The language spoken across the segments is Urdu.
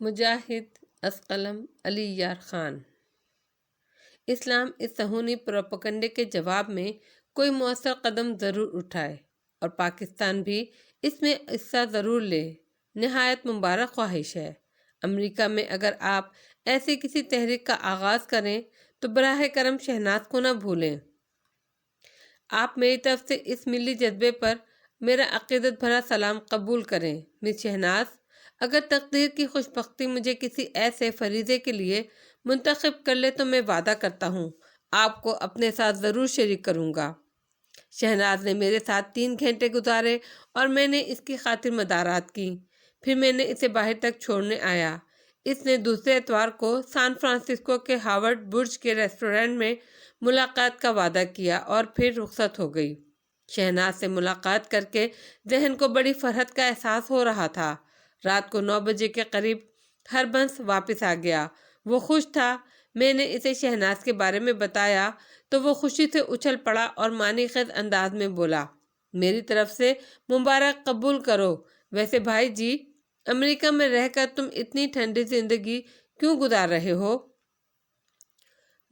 مجاہد اسقلم علی یار خان۔ اسلام اس صہیونی پروپیگنڈے کے جواب میں کوئی مؤثر قدم ضرور اٹھائے اور پاکستان بھی اس میں حصہ ضرور لے، نہایت مبارک خواہش ہے۔ امریکہ میں اگر آپ ایسی کسی تحریک کا آغاز کریں تو براہ کرم شہناز کو نہ بھولیں۔ آپ میری طرف سے اس ملی جذبے پر میرا عقیدت بھرا سلام قبول کریں۔ مس شہناز، اگر تقدیر کی خوش بختی مجھے کسی ایسے فریضے کے لیے منتخب کر لے تو میں وعدہ کرتا ہوں آپ کو اپنے ساتھ ضرور شریک کروں گا۔ شہناز نے میرے ساتھ 3 گھنٹے گزارے اور میں نے اس کی خاطر مدارات کی۔ پھر میں نے اسے باہر تک چھوڑنے آیا۔ اس نے دوسرے اتوار کو سان فرانسسکو کے ہاورڈ برج کے ریسٹورنٹ میں ملاقات کا وعدہ کیا اور پھر رخصت ہو گئی۔ شہناز سے ملاقات کر کے ذہن کو بڑی فرحت کا احساس ہو رہا تھا۔ رات کو 9 بجے کے قریب ہربنس واپس آ گیا۔ وہ خوش تھا۔ میں نے اسے شہناز کے بارے میں بتایا تو وہ خوشی سے اچھل پڑا اور معنی خیز انداز میں بولا، میری طرف سے مبارک قبول کرو۔ ویسے بھائی جی، امریکہ میں رہ کر تم اتنی ٹھنڈی زندگی کیوں گزار رہے ہو؟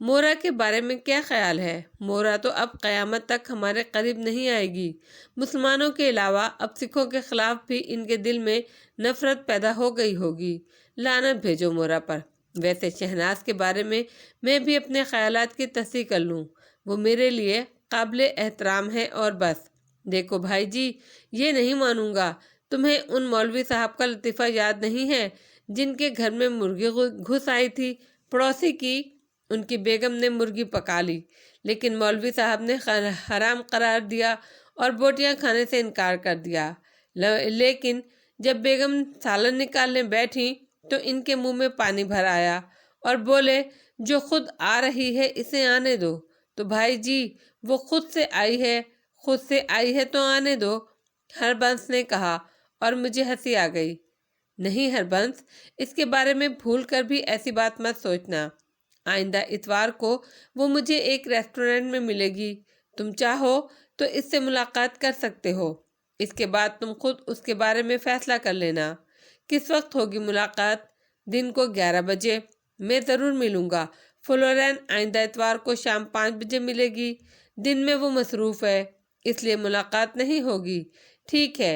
مورا کے بارے میں کیا خیال ہے؟ مورا تو اب قیامت تک ہمارے قریب نہیں آئے گی۔ مسلمانوں کے علاوہ اب سکھوں کے خلاف بھی ان کے دل میں نفرت پیدا ہو گئی ہوگی۔ لعنت بھیجو مورا پر۔ ویسے شہناز کے بارے میں بھی اپنے خیالات کی تصحیح کر لوں، وہ میرے لیے قابل احترام ہے اور بس۔ دیکھو بھائی جی، یہ نہیں مانوں گا، تمہیں ان مولوی صاحب کا لطیفہ یاد نہیں ہے جن کے گھر میں مرغی گھس آئی تھی؟ پڑوسی کی ان کی بیگم نے مرغی پکا لی، لیکن مولوی صاحب نے حرام قرار دیا اور بوٹیاں کھانے سے انکار کر دیا۔ لیکن جب بیگم سالن نکالنے بیٹھی تو ان کے منہ میں پانی بھر آیا اور بولے، جو خود آ رہی ہے اسے آنے دو۔ تو بھائی جی، وہ خود سے آئی ہے تو آنے دو، ہربنس نے کہا اور مجھے ہنسی آ گئی۔ نہیں ہربنس، اس کے بارے میں بھول کر بھی ایسی بات مت سوچنا۔ آئندہ اتوار کو وہ مجھے ایک ریسٹورنٹ میں ملے گی، تم چاہو تو اس سے ملاقات کر سکتے ہو۔ اس کے بعد تم خود اس کے بارے میں فیصلہ کر لینا۔ کس وقت ہوگی ملاقات؟ دن کو 11 بجے۔ میں ضرور ملوں گا۔ فلورین آئندہ اتوار کو شام 5 بجے ملے گی۔ دن میں وہ مصروف ہے، اس لیے ملاقات نہیں ہوگی۔ ٹھیک ہے،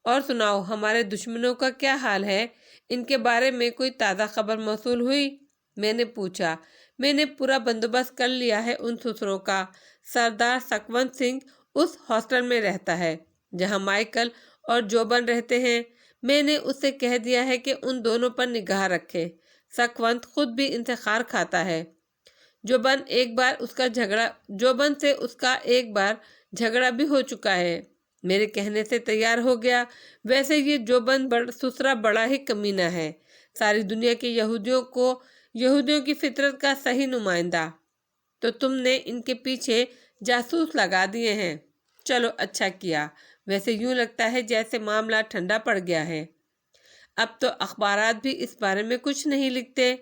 اور سناؤ ہمارے دشمنوں کا کیا حال ہے؟ ان کے بارے میں کوئی تازہ خبر موصول ہوئی؟ میں نے پوچھا۔ میں نے پورا بندوبست کر لیا ہے ان سسروں کا۔ سردار سکھونت سنگھ اس ہاسٹل میں رہتا ہے جہاں مائیکل اور جوبن رہتے ہیں۔ میں نے اس سے کہہ دیا ہے کہ ان دونوں پر نگاہ رکھے۔ سکھونت خود بھی ان سے خار کھاتا ہے۔ جوبن سے اس کا ایک بار جھگڑا بھی ہو چکا ہے۔ میرے کہنے سے تیار ہو گیا۔ ویسے یہ جوبن سسرا بڑا ہی کمینہ ہے، ساری دنیا کے یہودیوں کی فطرت کا صحیح نمائندہ۔ تو تم نے ان کے پیچھے جاسوس لگا دیے ہیں۔ چلو اچھا کیا۔ ویسے یوں لگتا ہے جیسے معاملہ ٹھنڈا پڑ گیا ہے۔ اب تو اخبارات بھی اس بارے میں کچھ نہیں لکھتے۔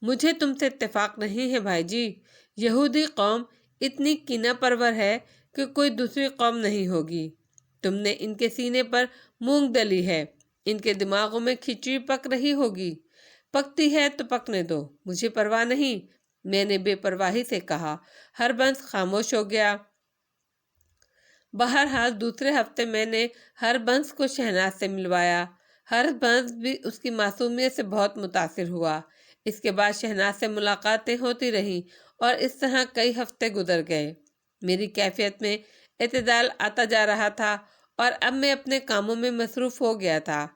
مجھے تم سے اتفاق نہیں ہے بھائی جی۔ یہودی قوم اتنی کینہ پرور ہے کہ کوئی دوسری قوم نہیں ہوگی۔ تم نے ان کے سینے پر مونگ ڈلی ہے، ان کے دماغوں میں کھچڑی پک رہی ہوگی۔ پکتی ہے تو پکنے دو، مجھے پرواہ نہیں، میں نے بے پرواہی سے کہا۔ ہربنس خاموش ہو گیا۔ بہرحال دوسرے ہفتے میں نے ہربنس کو شہناز سے ملوایا۔ ہربنس بھی اس کی معصومیت سے بہت متاثر ہوا۔ اس کے بعد شہناز سے ملاقاتیں ہوتی رہیں اور اس طرح کئی ہفتے گزر گئے۔ میری کیفیت میں اعتدال آتا جا رہا تھا اور اب میں اپنے کاموں میں مصروف ہو گیا تھا۔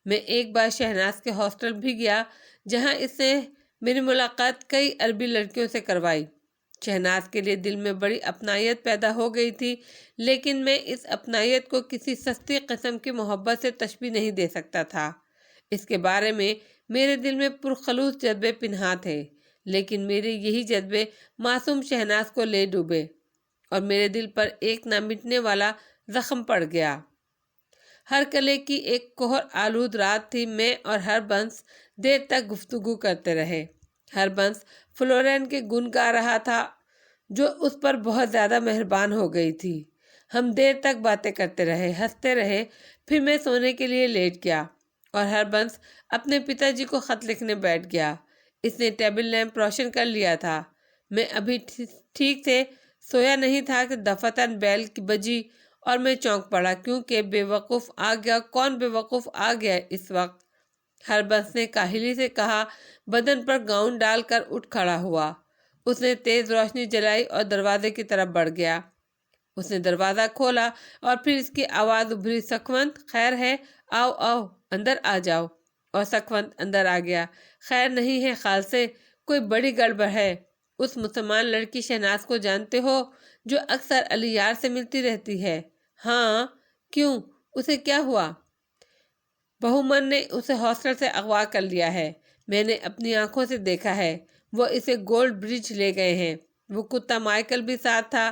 میں ایک بار شہناز کے ہاسٹل بھی گیا جہاں اس نے میری ملاقات کئی عربی لڑکیوں سے کروائی۔ شہناز کے لیے دل میں بڑی اپنائیت پیدا ہو گئی تھی، لیکن میں اس اپنائیت کو کسی سستی قسم کی محبت سے تشبیہ نہیں دے سکتا تھا۔ اس کے بارے میں میرے دل میں پرخلوص جذبے پنہاں تھے، لیکن میرے یہی جذبے معصوم شہناز کو لے ڈوبے اور میرے دل پر ایک نہ مٹنے والا زخم پڑ گیا۔ ہر کلے کی ایک کوہر آلود رات تھی۔ میں اور ہربنس دیر تک گفتگو کرتے رہے۔ ہربنس فلورین کے گن گا رہا تھا جو اس پر بہت زیادہ مہربان ہو گئی تھی۔ ہم دیر تک باتیں کرتے رہے، ہنستے رہے، پھر میں سونے کے لیے لیٹ گیا۔ اور ہربنس اپنے پتا جی کو خط لکھنے بیٹھ گیا۔ اس نے ٹیبل لیمپ روشن کر لیا تھا۔ میں ابھی ٹھیک سے سویا نہیں تھا کہ دفتر بیل کی بجی اور میں چونک پڑا، کیونکہ بے وقوف آ گیا۔ کون بے وقوف آ گیا اس وقت؟ ہربنس نے کاہلی سے کہا، بدن پر گاؤن ڈال کر اٹھ کھڑا ہوا۔ اس نے تیز روشنی جلائی اور دروازے کی طرف بڑھ گیا۔ اس نے دروازہ کھولا اور پھر اس کی آواز ابھری، سکھوند خیر ہے؟ آؤ آؤ اندر آ جاؤ۔ اور سکھوند اندر آ گیا۔ خیر نہیں ہے خالصے، کوئی بڑی گڑبڑ ہے۔ اس مسلمان لڑکی شہناز کو جانتے ہو جو اکثر علی یار سے ملتی رہتی ہے؟ ہاں، کیوں؟ اسے کیا ہوا؟ بہومن نے اسے ہاسٹل سے اغوا کر لیا ہے۔ میں نے اپنی آنکھوں سے دیکھا ہے۔ وہ اسے گولڈ برج لے گئے ہیں۔ وہ کتا مائیکل بھی ساتھ تھا۔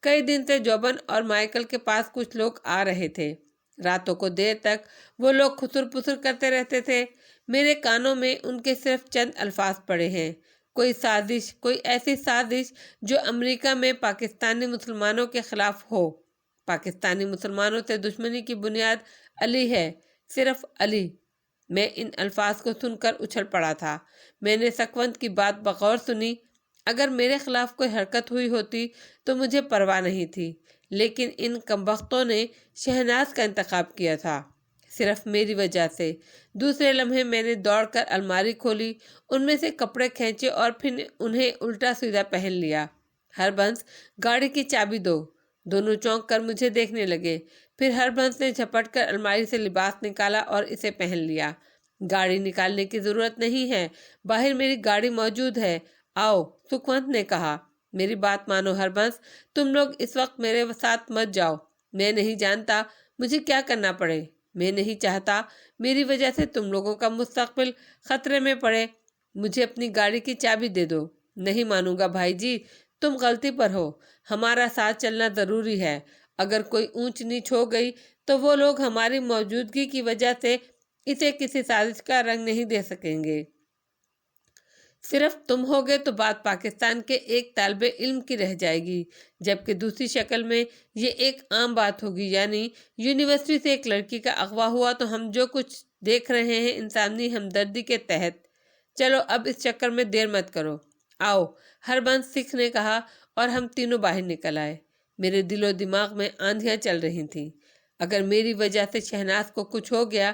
کئی دن سے جوبن اور مائیکل کے پاس کچھ لوگ آ رہے تھے۔ راتوں کو دیر تک وہ لوگ خسر پسر کرتے رہتے تھے۔ میرے کانوں میں ان کے صرف چند الفاظ پڑے ہیں، کوئی سازش، کوئی ایسی سازش جو امریکہ میں پاکستانی مسلمانوں کے خلاف ہو۔ پاکستانی مسلمانوں سے دشمنی کی بنیاد علی ہے، صرف علی۔ میں ان الفاظ کو سن کر اچھل پڑا تھا۔ میں نے سکھوند کی بات بغور سنی۔ اگر میرے خلاف کوئی حرکت ہوئی ہوتی تو مجھے پرواہ نہیں تھی، لیکن ان کمبختوں نے شہناز کا انتخاب کیا تھا، صرف میری وجہ سے۔ دوسرے لمحے میں نے دوڑ کر الماری کھولی، ان میں سے کپڑے کھینچے اور پھر انہیں الٹا سیدھا پہن لیا۔ ہربنس، گاڑی کی چابی دو۔ دونوں چونک کر مجھے دیکھنے لگے۔ پھر ہربنس نے جھپٹ کر الماری سے لباس نکالا اور اسے پہن لیا۔ گاڑی نکالنے کی ضرورت نہیں ہے، باہر میری گاڑی موجود ہے، آؤ، سکھوند نے کہا۔ میری بات مانو ہربنس، تم لوگ اس وقت میرے ساتھ مت جاؤ۔ میں نہیں جانتا مجھے کیا کرنا پڑے۔ میں نہیں چاہتا میری وجہ سے تم لوگوں کا مستقبل خطرے میں پڑے۔ مجھے اپنی گاڑی کی چابی دے دو۔ نہیں مانوں گا بھائی جی، تم غلطی پر ہو، ہمارا ساتھ چلنا ضروری ہے۔ اگر کوئی اونچ نیچ ہو گئی تو وہ لوگ ہماری موجودگی کی وجہ سے اسے کسی سازش کا رنگ نہیں دے سکیں گے۔ صرف تم ہوگے تو بات پاکستان کے ایک طالب علم کی رہ جائے گی، جبکہ دوسری شکل میں یہ ایک عام بات ہوگی، یعنی یونیورسٹی سے ایک لڑکی کا اغوا ہوا تو ہم جو کچھ دیکھ رہے ہیں انسانی ہمدردی کے تحت۔ چلو اب اس چکر میں دیر مت کرو، آؤ، ہربنس سکھ نے کہا، اور ہم تینوں باہر نکل آئے۔ میرے دل و دماغ میں آندھیاں چل رہی تھیں۔ اگر میری وجہ سے شہناز کو کچھ ہو گیا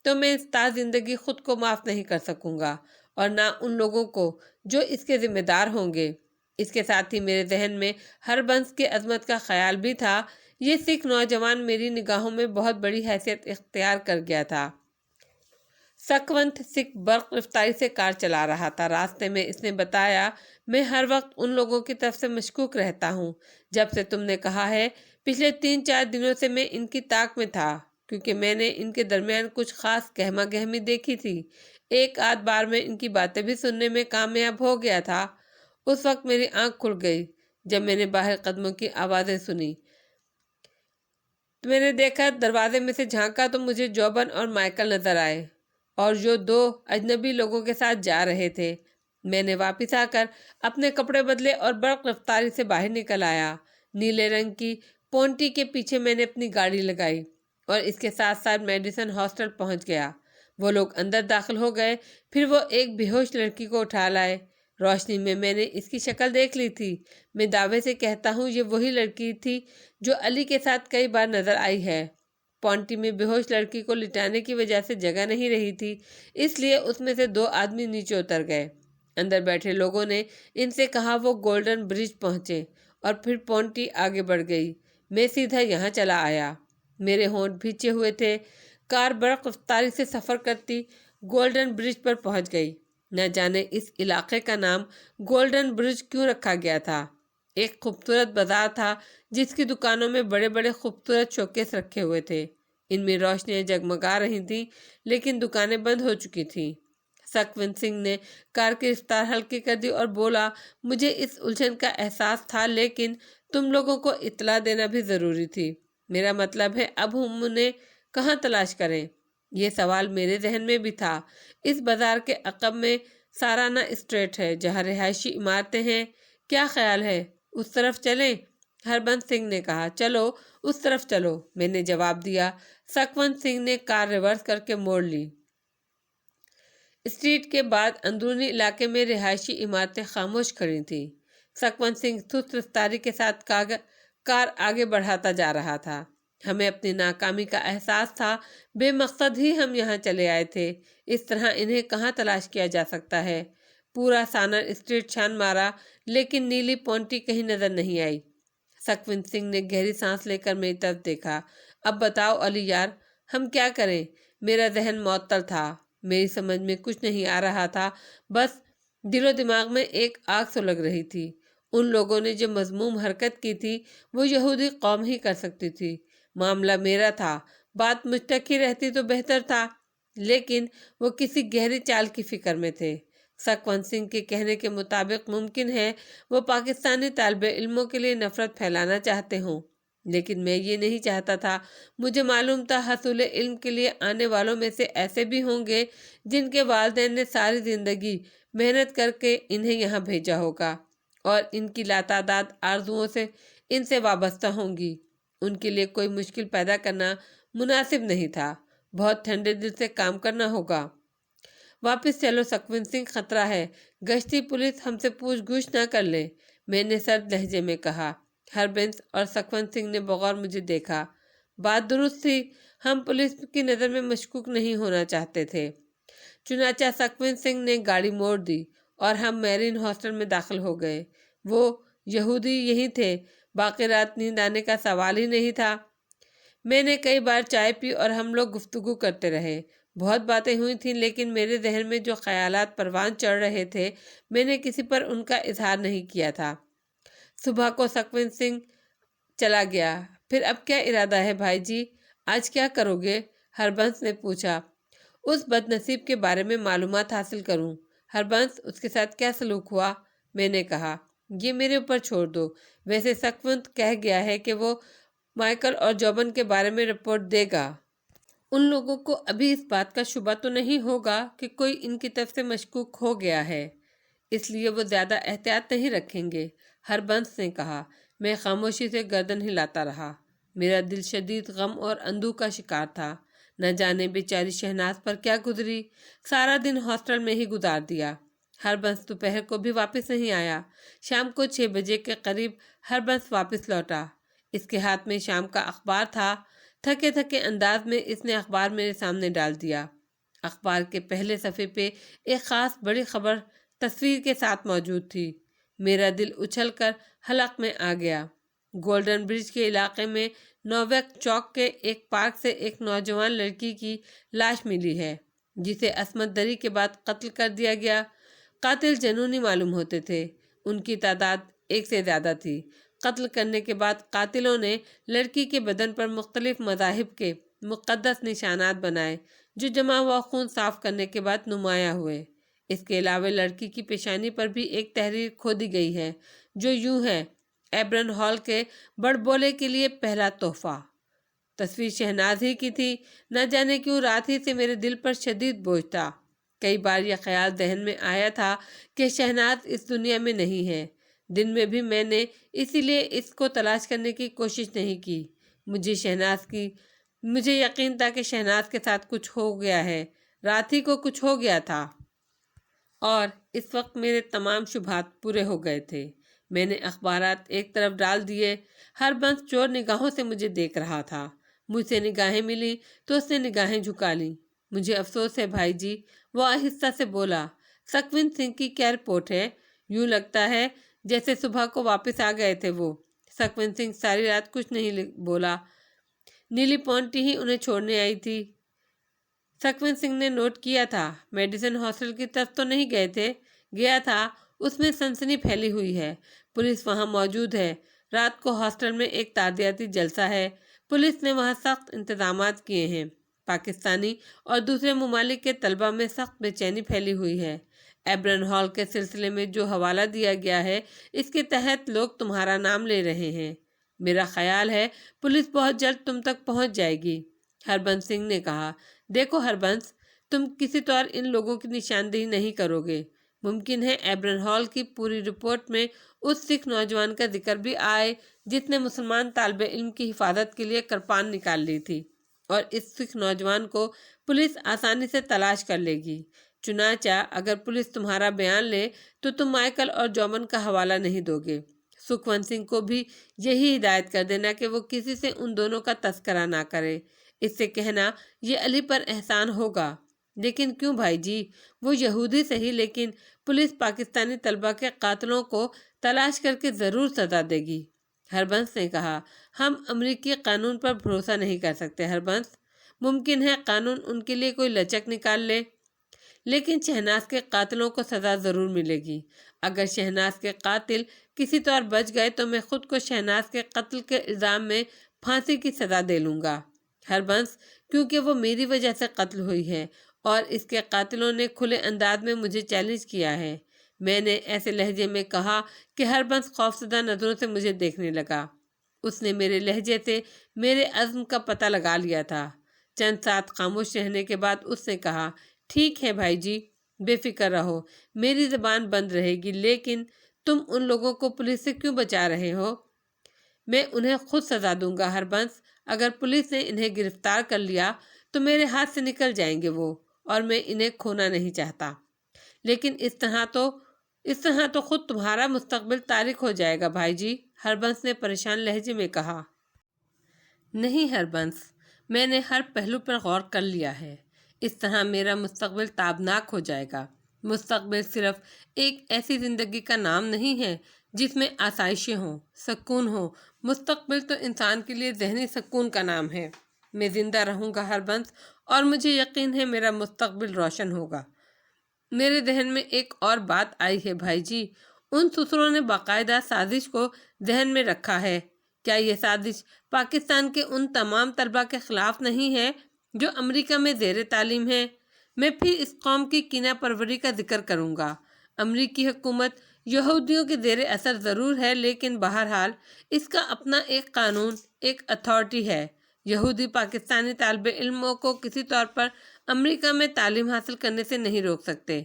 تو میں اس تا زندگی خود کو معاف نہیں کر سکوں گا، اور نہ ان لوگوں کو جو اس کے ذمہ دار ہوں گے۔ اس کے ساتھ ہی میرے ذہن میں ہربنس کی عظمت کا خیال بھی تھا۔ یہ سکھ نوجوان میری نگاہوں میں بہت بڑی حیثیت اختیار کر گیا تھا۔ سکھوند سکھ برق رفتاری سے کار چلا رہا تھا۔ راستے میں اس نے بتایا، میں ہر وقت ان لوگوں کی طرف سے مشکوک رہتا ہوں۔ جب سے تم نے کہا ہے، پچھلے 3-4 دنوں سے میں ان کی طاق میں تھا، کیونکہ میں نے ان کے درمیان کچھ خاص گہما گہمی دیکھی تھی۔ ایک آدھ بار میں ان کی باتیں بھی سننے میں کامیاب ہو گیا تھا۔ اس وقت میری آنکھ کھل گئی جب میں نے باہر قدموں کی آوازیں سنی۔ تو میں نے دیکھا، دروازے میں سے جھانکا تو مجھے جوبن اور مائیکل نظر آئے، اور جو 2 اجنبی لوگوں کے ساتھ جا رہے تھے۔ میں نے واپس آ کر اپنے کپڑے بدلے اور برق رفتاری سے باہر نکل آیا۔ نیلے رنگ کی پونٹی کے پیچھے میں نے اپنی گاڑی لگائی اور اس کے ساتھ ساتھ میڈیسن ہاسٹل پہنچ گیا۔ وہ لوگ اندر داخل ہو گئے، پھر وہ ایک بے ہوش لڑکی کو اٹھا لائے۔ روشنی میں نے اس کی شکل دیکھ لی تھی۔ میں دعوے سے کہتا ہوں یہ وہی لڑکی تھی جو علی کے ساتھ کئی بار نظر آئی ہے۔ پونٹی میں بے ہوش لڑکی کو لٹانے کی وجہ سے جگہ نہیں رہی تھی، اس لیے اس میں سے 2 آدمی نیچے اتر گئے۔ اندر بیٹھے لوگوں نے ان سے کہا وہ گولڈن برج پہنچے، اور پھر پونٹی آگے بڑھ گئی۔ میں سیدھا یہاں چلا آیا۔ میرے ہونٹ بھیچے ہوئے تھے۔ کار برق رفتاری سے سفر کرتی گولڈن برج پر پہنچ گئی۔ نہ جانے اس علاقے کا نام گولڈن برج کیوں رکھا گیا تھا۔ ایک خوبصورت بازار تھا جس کی دکانوں میں بڑے بڑے خوبصورت شوکیس رکھے ہوئے تھے۔ ان میں روشنیاں جگمگا رہی تھیں، لیکن دکانیں بند ہو چکی تھیں۔ سکھوند سنگھ نے کار کی رفتار ہلکی کر دی اور بولا، مجھے اس الجھن کا احساس تھا، لیکن تم لوگوں کو اطلاع دینا بھی ضروری تھی۔ میرا مطلب ہے اب ہم انہیں کہاں تلاش کریں؟ یہ سوال میرے ذہن میں بھی تھا۔ اس بازار کے عقب میں سارانہ اسٹریٹ ہے جہاں رہائشی عمارتیں ہیں۔ کیا خیال ہے اس طرف چلیں؟ ہربنس سنگھ نے کہا، چلو اس طرف چلو، میں نے جواب دیا۔ سکھوند سنگھ نے کار ریورس کر کے موڑ لی۔ اسٹریٹ کے بعد اندرونی علاقے میں رہائشی عمارتیں خاموش کھڑی تھیں۔ سکون سنگھ سست رفتاری کے ساتھ کار آگے بڑھاتا جا رہا تھا۔ ہمیں اپنی ناکامی کا احساس تھا، بے مقصد ہی ہم یہاں چلے آئے تھے، اس طرح انہیں کہاں تلاش کیا جا سکتا ہے۔ پورا سانر اسٹریٹ چھان مارا لیکن نیلی پونٹی کہیں نظر نہیں آئی۔ سکون سنگھ نے گہری سانس لے کر میری طرف دیکھا۔ اب بتاؤ علی یار، ہم کیا کریں؟ میرا ذہن معطل تھا، میری سمجھ میں کچھ نہیں آ رہا تھا، بس دل و دماغ میں ایک آگ سلگ رہی تھی۔ ان لوگوں نے جو مذموم حرکت کی تھی وہ یہودی قوم ہی کر سکتی تھی۔ معاملہ میرا تھا، بات مجھ تک ہی رہتی تو بہتر تھا، لیکن وہ کسی گہری چال کی فکر میں تھے۔ سکون سنگھ کے کہنے کے مطابق ممکن ہے وہ پاکستانی طالب علموں کے لیے نفرت پھیلانا چاہتے ہوں، لیکن میں یہ نہیں چاہتا تھا۔ مجھے معلوم تھا حصول علم کے لیے آنے والوں میں سے ایسے بھی ہوں گے جن کے والدین نے ساری زندگی محنت کر کے انہیں یہاں بھیجا ہوگا، اور ان کی لاتعداد آرزوؤں سے ان سے وابستہ ہوں گی۔ ان کے لیے کوئی مشکل پیدا کرنا مناسب نہیں تھا، بہت ٹھنڈے دل سے کام کرنا ہوگا۔ واپس چلو سکون سنگھ، خطرہ ہے، گشتی پولیس ہم سے پوچھ گچھ نہ کر لے، میں نے سرد لہجے میں کہا۔ ہربنس اور سکون سنگھ نے بغور مجھے دیکھا۔ بات درست تھی، ہم پولیس کی نظر میں مشکوک نہیں ہونا چاہتے تھے۔ چنانچہ سکون سنگھ نے گاڑی موڑ دی اور ہم میرین ہاسٹل میں داخل ہو گئے۔ وہ یہودی یہی تھے، باقی رات نیند آنے کا سوال ہی نہیں تھا۔ میں نے کئی بار چائے پی اور ہم لوگ گفتگو کرتے رہے۔ بہت باتیں ہوئی تھیں، لیکن میرے ذہن میں جو خیالات پروان چڑھ رہے تھے میں نے کسی پر ان کا اظہار نہیں کیا تھا۔ صبح کو سکون سنگھ چلا گیا۔ پھر اب کیا ارادہ ہے بھائی جی؟ آج کیا کرو گے؟ ہربنس نے پوچھا۔ اس بد نصیب کے بارے میں معلومات حاصل کروں۔ ہربنس، اس کے ساتھ کیا سلوک ہوا؟ میں نے کہا۔ یہ میرے اوپر چھوڑ دو۔ ویسے سکونت کہہ گیا ہے کہ وہ مائیکل اور جوبن کے بارے میں رپورٹ دے گا۔ ان لوگوں کو ابھی اس بات کا شبہ تو نہیں ہوگا کہ کوئی ان کی طرف سے مشکوک ہو گیا ہے، اس لیے وہ زیادہ احتیاط نہیں رکھیں گے، ہربنس نے کہا۔ میں خاموشی سے گردن ہلاتا رہا۔ میرا دل شدید غم اور اندوہ کا شکار تھا۔ نہ جانے بیچاری شہناز پر کیا گزری، سارا دن ہاسٹل میں ہی گزار دیا۔ ہربنس دوپہر کو بھی واپس نہیں آیا۔ شام کو 6 بجے کے قریب ہربنس واپس لوٹا۔ اس کے ہاتھ میں شام کا اخبار تھا۔ تھکے تھکے انداز میں اس نے اخبار میرے سامنے ڈال دیا۔ اخبار کے پہلے صفحے پہ ایک خاص بڑی خبر تصویر کے ساتھ موجود تھی۔ میرا دل اچھل کر حلق میں آ گیا۔ گولڈن برج کے علاقے میں نوویک چوک کے ایک پارک سے ایک نوجوان لڑکی کی لاش ملی ہے، جسے عصمت دری کے بعد قتل کر دیا گیا۔ قاتل جنونی معلوم ہوتے تھے، ان کی تعداد 1 سے زیادہ تھی۔ قتل کرنے کے بعد قاتلوں نے لڑکی کے بدن پر مختلف مذاہب کے مقدس نشانات بنائے، جو جمع ہوا خون صاف کرنے کے بعد نمایاں ہوئے۔ اس کے علاوہ لڑکی کی پیشانی پر بھی ایک تحریر کھودی گئی ہے، جو یوں ہے: ایبرن ہال کے بڑ بولے کے لیے پہلا تحفہ۔ تصویر شہناز ہی کی تھی۔ نہ جانے کیوں رات ہی سے میرے دل پر شدید بوجھ تھا۔ کئی بار یہ خیال ذہن میں آیا تھا کہ شہناز اس دنیا میں نہیں ہے۔ دن میں بھی میں نے اسی لیے اس کو تلاش کرنے کی کوشش نہیں کی۔ مجھے یقین تھا کہ شہناز کے ساتھ کچھ ہو گیا ہے، رات ہی کو کچھ ہو گیا تھا، اور اس وقت میرے تمام شبہات پورے ہو گئے تھے۔ میں نے اخبارات ایک طرف ڈال دیے۔ ہربنس چور نگاہوں سے مجھے دیکھ رہا تھا۔ مجھ سے نگاہیں ملی تو اس نے نگاہیں جھکا لیں۔ مجھے افسوس ہے بھائی جی، وہ آہستہ سے بولا۔ سکون سنگھ کی کیا رپورٹ ہے؟ یوں لگتا ہے جیسے صبح کو واپس آ گئے تھے وہ۔ سکون سنگھ ساری رات کچھ نہیں بولا۔ نیلی پونٹی ہی انہیں چھوڑنے آئی تھی۔ سکون سنگھ نے نوٹ کیا تھا، میڈیسن ہاسٹل کی طرف تو نہیں گئے تھے؟ گیا تھا، اس میں سنسنی پھیلی ہوئی ہے، پولیس وہاں موجود ہے۔ رات کو ہاسٹل میں ایک تعزیتی جلسہ ہے، پولیس نے وہاں سخت انتظامات کیے ہیں۔ پاکستانی اور دوسرے ممالک کے طلبہ میں سخت بے چینی پھیلی ہوئی ہے۔ ایبرن ہال کے سلسلے میں جو حوالہ دیا گیا ہے، اس کے تحت لوگ تمہارا نام لے رہے ہیں۔ میرا خیال ہے پولیس بہت جلد تم تک پہنچ جائے گی، ہربنس سنگھ نے کہا۔ دیکھو ہربنس، تم کسی طور ان لوگوں کی نشاندہی نہیں کرو گے۔ ممکن ہے ایبرن ہال کی پوری رپورٹ میں اس سکھ نوجوان کا ذکر بھی آئے جس نے مسلمان طالب علم کی حفاظت کے لیے کرپان نکال لی تھی، اور اس سکھ نوجوان کو پولیس آسانی سے تلاش کر لے گی۔ چنانچہ اگر پولیس تمہارا بیان لے تو تم مائیکل اور جوبن کا حوالہ نہیں دو گے۔ سکھونت سنگھ کو بھی یہی ہدایت کر دینا کہ وہ کسی سے ان دونوں کا تذکرہ نہ کرے۔ اس سے کہنا یہ علی پر احسان ہوگا۔ لیکن کیوں بھائی جی؟ وہ یہودی صحیح، لیکن پولیس پاکستانی طلبہ کے قاتلوں کو تلاش کر کے ضرور سزا دے گی۔ ہربنس نے کہا، ہم امریکی قانون پر بھروسہ نہیں کر سکتے ہربنس۔ ممکن ہے قانون ان کے لیے کوئی لچک نکال لے، لیکن شہناز کے قاتلوں کو سزا ضرور ملے گی۔ اگر شہناز کے قاتل کسی طور بچ گئے تو میں خود کو شہناز کے قتل کے الزام میں پھانسی کی سزا دے لوں گا ہربنس، کیونکہ وہ میری وجہ سے قتل ہوئی ہے اور اس کے قاتلوں نے کھلے انداز میں مجھے چیلنج کیا ہے۔ میں نے ایسے لہجے میں کہا کہ ہربنس خوفزدہ نظروں سے مجھے دیکھنے لگا۔ اس نے میرے لہجے سے میرے عزم کا پتہ لگا لیا تھا۔ چند ساتھ خاموش رہنے کے بعد اس نے کہا، ٹھیک ہے بھائی جی، بے فکر رہو، میری زبان بند رہے گی، لیکن تم ان لوگوں کو پولیس سے کیوں بچا رہے ہو؟ میں انہیں خود سزا دوں گا ہربنس۔ اگر پولیس نے انہیں گرفتار کر لیا تو میرے ہاتھ سے نکل جائیں گے وہ، اور میں انہیں کھونا نہیں چاہتا۔ لیکن اس طرح تو خود تمہارا مستقبل تاریک ہو جائے گا بھائی جی، ہربنس نے پریشان لہجے میں کہا۔ نہیں ہربنس، میں نے ہر پہلو پر غور کر لیا ہے۔ اس طرح میرا مستقبل تابناک ہو جائے گا۔ مستقبل صرف ایک ایسی زندگی کا نام نہیں ہے جس میں آسائشیں ہوں، سکون ہو۔ مستقبل تو انسان کے لیے ذہنی سکون کا نام ہے۔ میں زندہ رہوں گا ہربنس، اور مجھے یقین ہے میرا مستقبل روشن ہوگا۔ میرے ذہن میں ایک اور بات آئی ہے بھائی جی، ان سسروں نے باقاعدہ سازش کو ذہن میں رکھا ہے۔ کیا یہ سازش پاکستان کے ان تمام طلبہ کے خلاف نہیں ہے جو امریکہ میں زیر تعلیم ہیں؟ میں پھر اس قوم کی کینہ پروری کا ذکر کروں گا۔ امریکی حکومت یہودیوں کے زیر اثر ضرور ہے، لیکن بہرحال اس کا اپنا ایک قانون، ایک اتھارٹی ہے۔ یہودی پاکستانی طالب علموں کو کسی طور پر امریکہ میں تعلیم حاصل کرنے سے نہیں روک سکتے،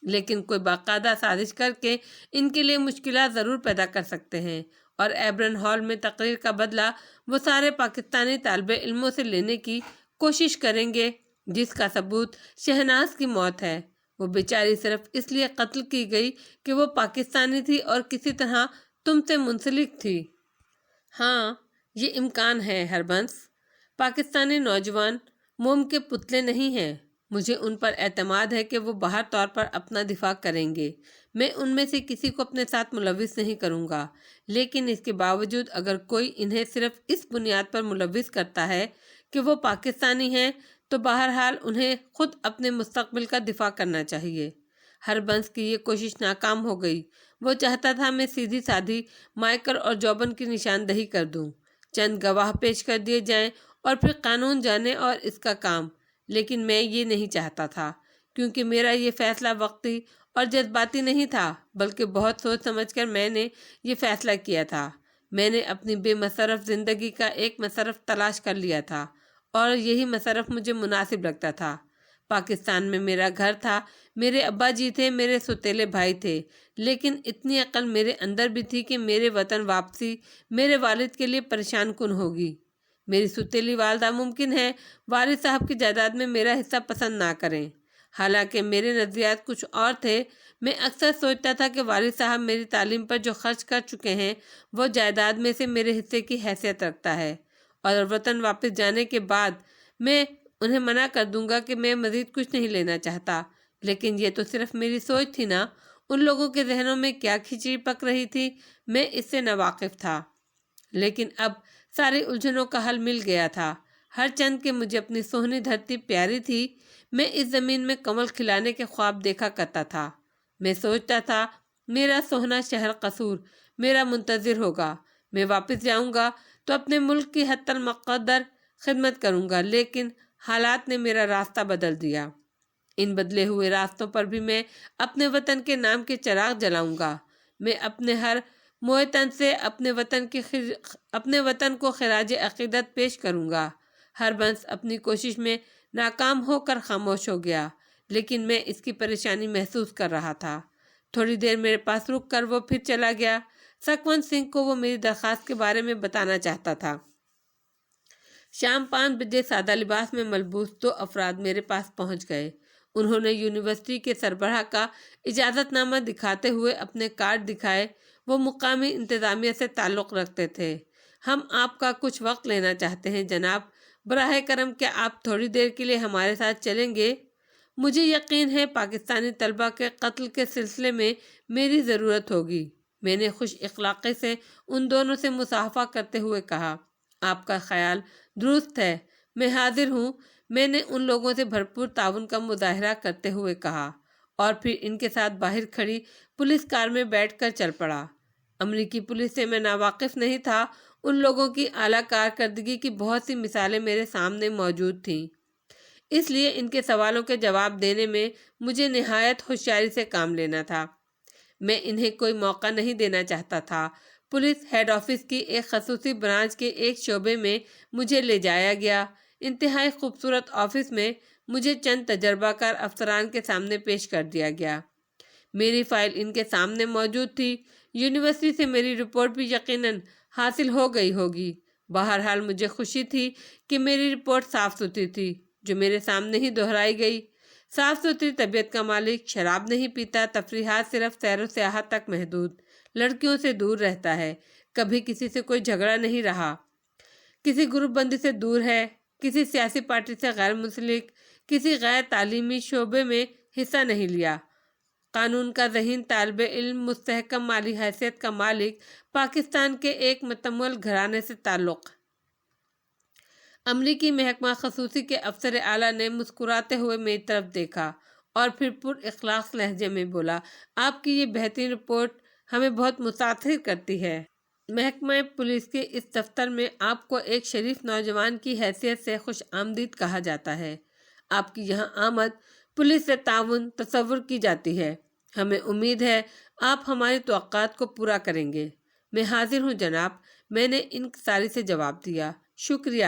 لیکن کوئی باقاعدہ سازش کر کے ان کے لیے مشکلات ضرور پیدا کر سکتے ہیں، اور ایبرن ہال میں تقریر کا بدلہ وہ سارے پاکستانی طالب علموں سے لینے کی کوشش کریں گے جس کا ثبوت شہناز کی موت ہے۔ وہ بیچاری صرف اس لیے قتل کی گئی کہ وہ پاکستانی تھی اور کسی طرح تم سے منسلک تھی۔ ہاں، یہ امکان ہے ہربنس۔ پاکستانی نوجوان موم کے پتلے نہیں ہیں۔ مجھے ان پر اعتماد ہے کہ وہ باہر طور پر اپنا دفاع کریں گے۔ میں ان میں سے کسی کو اپنے ساتھ ملوث نہیں کروں گا، لیکن اس کے باوجود اگر کوئی انہیں صرف اس بنیاد پر ملوث کرتا ہے کہ وہ پاکستانی ہیں تو بہرحال انہیں خود اپنے مستقبل کا دفاع کرنا چاہیے۔ ہربنس کی یہ کوشش ناکام ہو گئی۔ وہ چاہتا تھا میں سیدھی سادھی مائیکل اور جوبن کی نشاندہی کر دوں، چند گواہ پیش کر دیے جائیں اور پھر قانون جانے اور اس کا کام۔ لیکن میں یہ نہیں چاہتا تھا، کیونکہ میرا یہ فیصلہ وقتی اور جذباتی نہیں تھا، بلکہ بہت سوچ سمجھ کر میں نے یہ فیصلہ کیا تھا۔ میں نے اپنی بے مصرف زندگی کا ایک مصرف تلاش کر لیا تھا، اور یہی مصرف مجھے مناسب لگتا تھا۔ پاکستان میں میرا گھر تھا، میرے ابا جی تھے، میرے سوتیلے بھائی تھے، لیکن اتنی عقل میرے اندر بھی تھی کہ میرے وطن واپسی میرے والد کے لیے پریشان کن ہوگی۔ میری سوتیلی والدہ ممکن ہے والد صاحب کی جائیداد میں میرا حصہ پسند نہ کریں، حالانکہ میرے نظریات کچھ اور تھے۔ میں اکثر سوچتا تھا کہ والد صاحب میری تعلیم پر جو خرچ کر چکے ہیں وہ جائیداد میں سے میرے حصے کی حیثیت رکھتا ہے، اور وطن واپس جانے کے بعد میں انہیں منع کر دوں گا کہ میں مزید کچھ نہیں لینا چاہتا۔ لیکن یہ تو صرف میری سوچ تھی نا، ان لوگوں کے ذہنوں میں کیا کھچڑی پک رہی تھی میں اس سے ناواقف تھا۔ لیکن اب ساری الجھنوں کا حل مل گیا تھا۔ ہر چند کہ مجھے اپنی سوہنی دھرتی پیاری تھی، میں اس زمین میں کمل کھلانے کے خواب دیکھا کرتا تھا۔ میں سوچتا تھا میرا سوہنا شہر قصور میرا منتظر ہوگا، میں واپس جاؤں گا تو اپنے ملک کی حتی المقدر خدمت کروں گا، لیکن حالات نے میرا راستہ بدل دیا۔ ان بدلے ہوئے راستوں پر بھی میں اپنے وطن کے نام کے چراغ جلاؤں گا۔ میں اپنے ہر موئے تن سے اپنے وطن کو خراج عقیدت پیش کروں گا۔ ہربنس اپنی کوشش میں ناکام ہو کر خاموش ہو گیا، لیکن میں اس کی پریشانی محسوس کر رہا تھا۔ تھوڑی دیر میرے پاس رک کر وہ پھر چلا گیا۔ سکھونت سنگھ کو وہ میری درخواست کے بارے میں بتانا چاہتا تھا۔ شام 5 بجے سادہ لباس میں ملبوس 2 افراد میرے پاس پہنچ گئے۔ انہوں نے یونیورسٹی کے سربراہ کا اجازت نامہ دکھاتے ہوئے اپنے کارڈ دکھائے۔ وہ مقامی انتظامیہ سے تعلق رکھتے تھے۔ ہم آپ کا کچھ وقت لینا چاہتے ہیں جناب، براہ کرم کیا آپ تھوڑی دیر کے لیے ہمارے ساتھ چلیں گے؟ مجھے یقین ہے پاکستانی طلبہ کے قتل کے سلسلے میں میری ضرورت ہوگی۔ میں نے خوش اخلاقی سے ان دونوں سے مصافحہ کرتے ہوئے کہا، آپ کا خیال درست ہے، میں حاضر ہوں۔ میں نے ان لوگوں سے بھرپور تعاون کا مظاہرہ کرتے ہوئے کہا اور پھر ان کے ساتھ باہر کھڑی پولیس کار میں بیٹھ کر چل پڑا۔ امریکی پولیس سے میں ناواقف نہیں تھا۔ ان لوگوں کی اعلیٰ کارکردگی کی بہت سی مثالیں میرے سامنے موجود تھیں، اس لیے ان کے سوالوں کے جواب دینے میں مجھے نہایت ہوشیاری سے کام لینا تھا۔ میں انہیں کوئی موقع نہیں دینا چاہتا تھا۔ پولیس ہیڈ آفس کی ایک خصوصی برانچ کے ایک شعبے میں مجھے لے جایا گیا۔ انتہائی خوبصورت آفس میں مجھے چند تجربہ کار افسران کے سامنے پیش کر دیا گیا۔ میری فائل ان کے سامنے موجود تھی۔ یونیورسٹی سے میری رپورٹ بھی یقیناً حاصل ہو گئی ہوگی۔ بہرحال مجھے خوشی تھی کہ میری رپورٹ صاف ستھری تھی، جو میرے سامنے ہی دہرائی گئی۔ صاف ستھری طبیعت کا مالک، شراب نہیں پیتا، تفریحات صرف سیر و سیاحت تک محدود، لڑکیوں سے دور رہتا ہے، کبھی کسی سے کوئی جھگڑا نہیں رہا، کسی گروپ بندی سے دور ہے، کسی سیاسی پارٹی سے غیر منسلک، کسی غیر تعلیمی شعبے میں حصہ نہیں لیا، قانون کا ذہین طالب علم، مستحکم مالی حیثیت کا مالک، پاکستان کے ایک متمول گھرانے سے تعلق۔ امریکی محکمہ خصوصی کے افسر اعلیٰ نے مسکراتے ہوئے میری طرف دیکھا اور پھر پر اخلاص لہجے میں بولا، آپ کی یہ بہترین رپورٹ ہمیں بہت متاثر کرتی ہے۔ محکمہ پولیس کے اس دفتر میں آپ کو ایک شریف نوجوان کی حیثیت سے خوش آمدید کہا جاتا ہے۔ آپ کی یہاں آمد پولیس سے تعاون تصور کی جاتی ہے۔ ہمیں امید ہے آپ ہماری توقعات کو پورا کریں گے۔ میں حاضر ہوں جناب، میں نے انکساری سے جواب دیا۔ شکریہ۔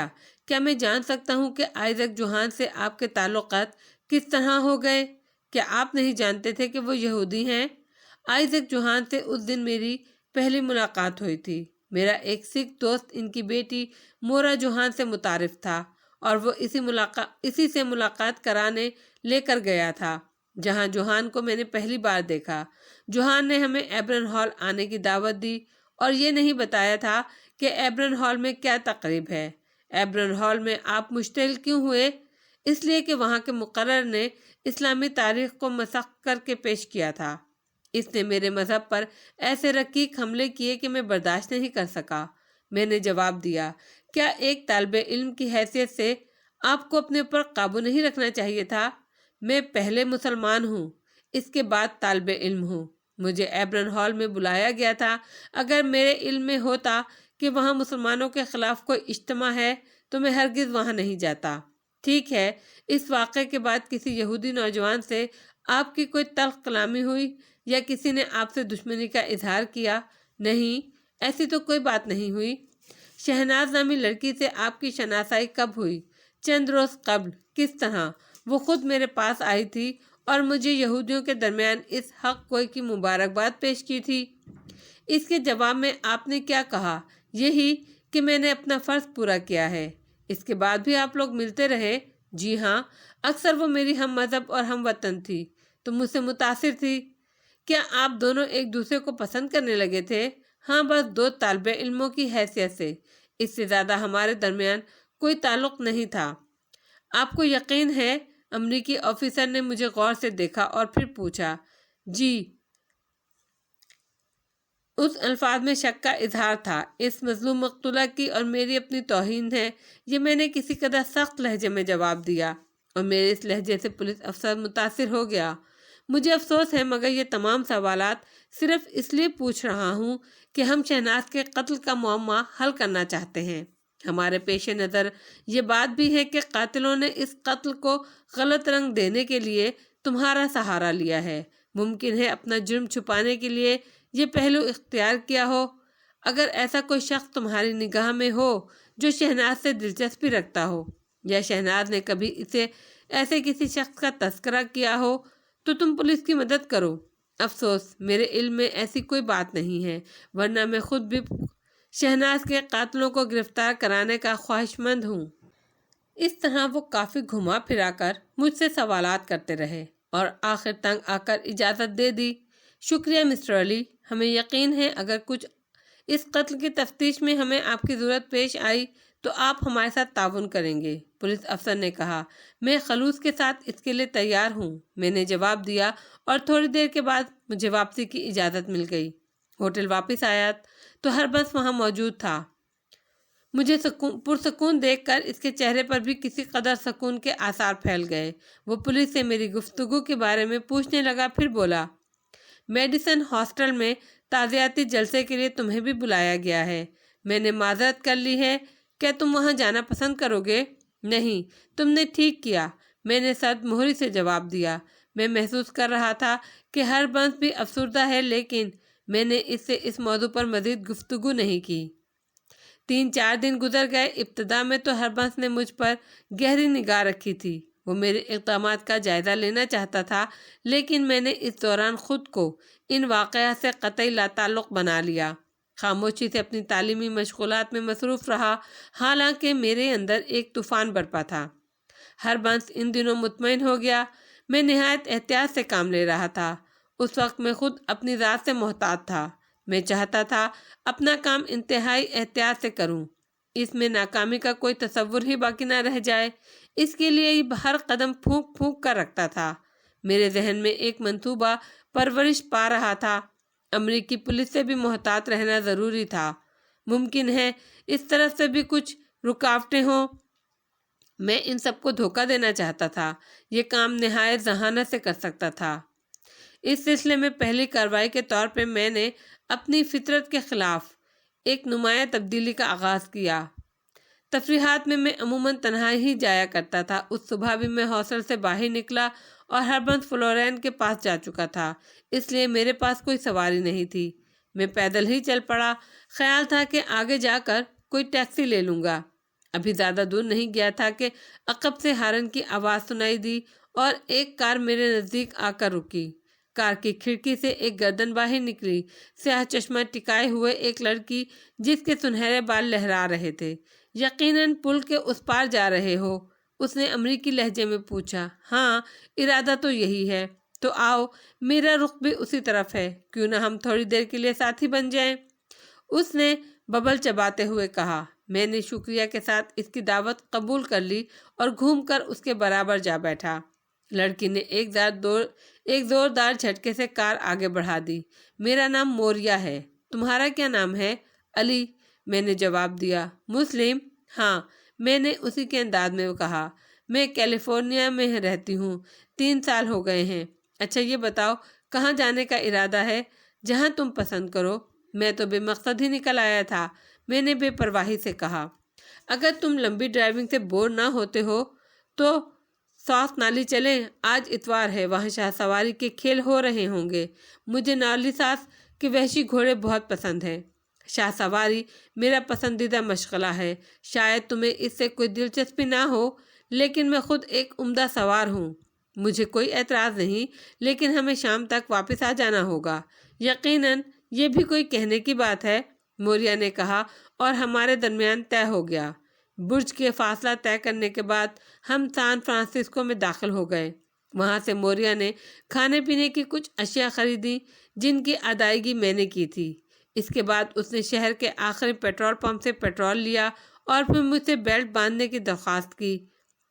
کیا میں جان سکتا ہوں کہ آئزیک جوہان سے آپ کے تعلقات کس طرح ہو گئے؟ کیا آپ نہیں جانتے تھے کہ وہ یہودی ہیں؟ آئزیک جوہان سے اس دن میری پہلی ملاقات ہوئی تھی۔ میرا ایک سکھ دوست ان کی بیٹی مورا جوہان سے متعارف تھا اور وہ اسی سے ملاقات کرانے لے کر گیا تھا، جہاں جوہان کو میں نے پہلی بار دیکھا۔ جوہان نے ہمیں ایبرن ہال آنے کی دعوت دی اور یہ نہیں بتایا تھا کہ ایبرن ہال میں کیا تقریب ہے۔ ایبرن ہال میں آپ مشتعل کیوں ہوئے؟ اس لیے کہ وہاں کے مقرر نے اسلامی تاریخ کو مسخ کر کے پیش کیا تھا۔ اس نے میرے مذہب پر ایسے رقیق حملے کیے کہ میں برداشت نہیں کر سکا۔ میں نے جواب دیا، کیا ایک طالب علم کی حیثیت سے آپ کو اپنے اوپر قابو نہیں رکھنا چاہیے تھا؟ میں پہلے مسلمان ہوں، اس کے بعد طالب علم ہوں۔ مجھے ایبرن ہال میں بلایا گیا تھا۔ اگر میرے علم میں ہوتا کہ وہاں مسلمانوں کے خلاف کوئی اجتماع ہے تو میں ہرگز وہاں نہیں جاتا۔ ٹھیک ہے، اس واقعے کے بعد کسی یہودی نوجوان سے آپ کی کوئی تلخ کلامی ہوئی یا کسی نے آپ سے دشمنی کا اظہار کیا؟ نہیں، ایسی تو کوئی بات نہیں ہوئی۔ شہناز نامی لڑکی سے آپ کی شناسائی کب ہوئی؟ چند روز قبل۔ کس طرح؟ وہ خود میرے پاس آئی تھی اور مجھے یہودیوں کے درمیان اس حق کوئی کی مبارکباد پیش کی تھی۔ اس کے جواب میں آپ نے کیا کہا؟ یہی کہ میں نے اپنا فرض پورا کیا ہے۔ اس کے بعد بھی آپ لوگ ملتے رہے؟ جی ہاں، اکثر وہ میری ہم مذہب اور ہم وطن تھی تو مجھ سے متاثر تھی۔ کیا آپ دونوں ایک دوسرے کو پسند کرنے لگے تھے؟ ہاں، بس دو طالب علموں کی حیثیت سے، اس سے زیادہ ہمارے درمیان کوئی تعلق نہیں تھا۔ آپ کو یقین ہے؟ امریکی آفیسر نے مجھے غور سے دیکھا اور پھر پوچھا۔ جی۔ اس الفاظ میں شک کا اظہار تھا۔ اس مظلوم مقتولہ کی اور میری اپنی توہین ہے، یہ میں نے کسی قدر سخت لہجے میں جواب دیا، اور میرے اس لہجے سے پولیس افسر متاثر ہو گیا۔ مجھے افسوس ہے مگر یہ تمام سوالات صرف اس لیے پوچھ رہا ہوں کہ ہم شہناز کے قتل کا معمہ حل کرنا چاہتے ہیں۔ ہمارے پیش نظر یہ بات بھی ہے کہ قاتلوں نے اس قتل کو غلط رنگ دینے کے لیے تمہارا سہارا لیا ہے۔ ممکن ہے اپنا جرم چھپانے کے لیے یہ پہلو اختیار کیا ہو۔ اگر ایسا کوئی شخص تمہاری نگاہ میں ہو جو شہناز سے دلچسپی رکھتا ہو، یا شہناز نے کبھی اسے ایسے کسی شخص کا تذکرہ کیا ہو، تو تم پولیس کی مدد کرو۔ افسوس، میرے علم میں ایسی کوئی بات نہیں ہے، ورنہ میں خود بھی شہناز کے قاتلوں کو گرفتار کرانے کا خواہش مند ہوں۔ اس طرح وہ کافی گھما پھرا کر مجھ سے سوالات کرتے رہے اور آخر تنگ آ کر اجازت دے دی۔ شکریہ مسٹر علی، ہمیں یقین ہے اگر کچھ اس قتل کی تفتیش میں ہمیں آپ کی ضرورت پیش آئی تو آپ ہمارے ساتھ تعاون کریں گے، پولیس افسر نے کہا۔ میں خلوص کے ساتھ اس کے لیے تیار ہوں، میں نے جواب دیا، اور تھوڑی دیر کے بعد مجھے واپسی کی اجازت مل گئی۔ ہوٹل واپس آیا تو ہربنس وہاں موجود تھا۔ مجھے پرسکون دیکھ کر اس کے چہرے پر بھی کسی قدر سکون کے آثار پھیل گئے۔ وہ پولیس سے میری گفتگو کے بارے میں پوچھنے لگا، پھر بولا، میڈیسن ہاسٹل میں تعزیتی جلسے کے لیے تمہیں بھی بلایا گیا ہے۔ میں نے معذرت کر لی ہے، کیا تم وہاں جانا پسند کرو گے؟ نہیں، تم نے ٹھیک کیا، میں نے سرد مہری سے جواب دیا۔ میں محسوس کر رہا تھا کہ ہربنس بھی افسردہ ہے، لیکن میں نے اس سے اس موضوع پر مزید گفتگو نہیں کی۔ 3-4 دن گزر گئے۔ ابتدا میں تو ہربنس نے مجھ پر گہری نگاہ رکھی تھی، وہ میرے اقدامات کا جائزہ لینا چاہتا تھا، لیکن میں نے اس دوران خود کو ان واقعات سے قطعی لا تعلق بنا لیا، خاموشی سے اپنی تعلیمی مشغولات میں مصروف رہا، حالانکہ میرے اندر ایک طوفان برپا تھا۔ ہربنس ان دنوں مطمئن ہو گیا، میں نہایت احتیاط سے کام لے رہا تھا۔ اس وقت میں خود اپنی ذات سے محتاط تھا، میں چاہتا تھا اپنا کام انتہائی احتیاط سے کروں، اس میں ناکامی کا کوئی تصور ہی باقی نہ رہ جائے، اس کے لیے ہر قدم پھونک پھونک کر رکھتا تھا۔ میرے ذہن میں ایک منصوبہ پرورش پا رہا تھا، امریکی پولیس سے بھی محتاط رہنا ضروری تھا، ممکن ہے اس طرف سے بھی کچھ رکاوٹیں ہوں، میں ان سب کو دھوکہ دینا چاہتا تھا، یہ کام نہایت ذہانت سے کر سکتا تھا۔ اس سلسلے میں پہلی کارروائی کے طور پہ میں نے اپنی فطرت کے خلاف ایک نمایاں تبدیلی کا آغاز کیا۔ تفریحات میں میں عموماً تنہا ہی جایا کرتا تھا۔ اس صبح بھی میں ہاسٹل سے باہر نکلا اور ہربنس فلورین کے پاس جا چکا تھا، اس لیے میرے پاس کوئی سواری نہیں تھی۔ میں پیدل ہی چل پڑا، خیال تھا کہ آگے جا کر کوئی ٹیکسی لے لوں گا۔ ابھی زیادہ دور نہیں گیا تھا کہ عقب سے ہارن کی آواز سنائی دی اور ایک کار میرے نزدیک آ کر رکی۔ کار کی کھڑکی سے ایک گردن باہر نکلی، سیاہ چشمہ ٹکائے ہوئے ایک لڑکی جس کے سنہرے بال لہرا رہے تھے۔ یقیناً پل کے اس پار جا رہے ہو؟ اس نے امریکی لہجے میں پوچھا۔ ہاں، ارادہ تو یہی ہے۔ تو آؤ، میرا رخ بھی اسی طرف ہے، کیوں نہ ہم تھوڑی دیر کے لیے ساتھی بن جائیں؟ اس نے ببل چباتے ہوئے کہا۔ میں نے شکریہ کے ساتھ اس کی دعوت قبول کر لی اور گھوم کر اس کے برابر جا بیٹھا۔ لڑکی نے ایک زوردار جھٹکے سے کار آگے بڑھا دی۔ میرا نام موریا ہے، تمہارا کیا نام ہے؟ علی، میں نے جواب دیا۔ مسلم؟ ہاں، میں نے اسی کے انداز میں کہا۔ میں کیلیفورنیا میں رہتی ہوں، 3 سال ہو گئے ہیں۔ اچھا یہ بتاؤ، کہاں جانے کا ارادہ ہے؟ جہاں تم پسند کرو، میں تو بے مقصد ہی نکل آیا تھا، میں نے بے پرواہی سے کہا۔ اگر تم لمبی ڈرائیونگ سے بور نہ ہوتے ہو تو ساؤتھ نالی چلیں، آج اتوار ہے، وہاں شاہ سواری کے کھیل ہو رہے ہوں گے۔ مجھے نالی ساس کے وحشی گھوڑے بہت پسند ہیں۔ شاہ سواری میرا پسندیدہ مشغلہ ہے، شاید تمہیں اس سے کوئی دلچسپی نہ ہو، لیکن میں خود ایک عمدہ سوار ہوں۔ مجھے کوئی اعتراض نہیں، لیکن ہمیں شام تک واپس آ جانا ہوگا۔ یقیناً یہ بھی کوئی کہنے کی بات ہے، موریا نے کہا، اور ہمارے درمیان طے ہو گیا۔ برج کے فاصلہ طے کرنے کے بعد ہم سان فرانسسکو میں داخل ہو گئے۔ وہاں سے موریا نے کھانے پینے کی کچھ اشیاء خریدی جن کی ادائیگی میں نے کی تھی۔ اس کے بعد اس نے شہر کے آخری پیٹرول پمپ سے پیٹرول لیا اور پھر مجھ سے بیلٹ باندھنے کی درخواست کی۔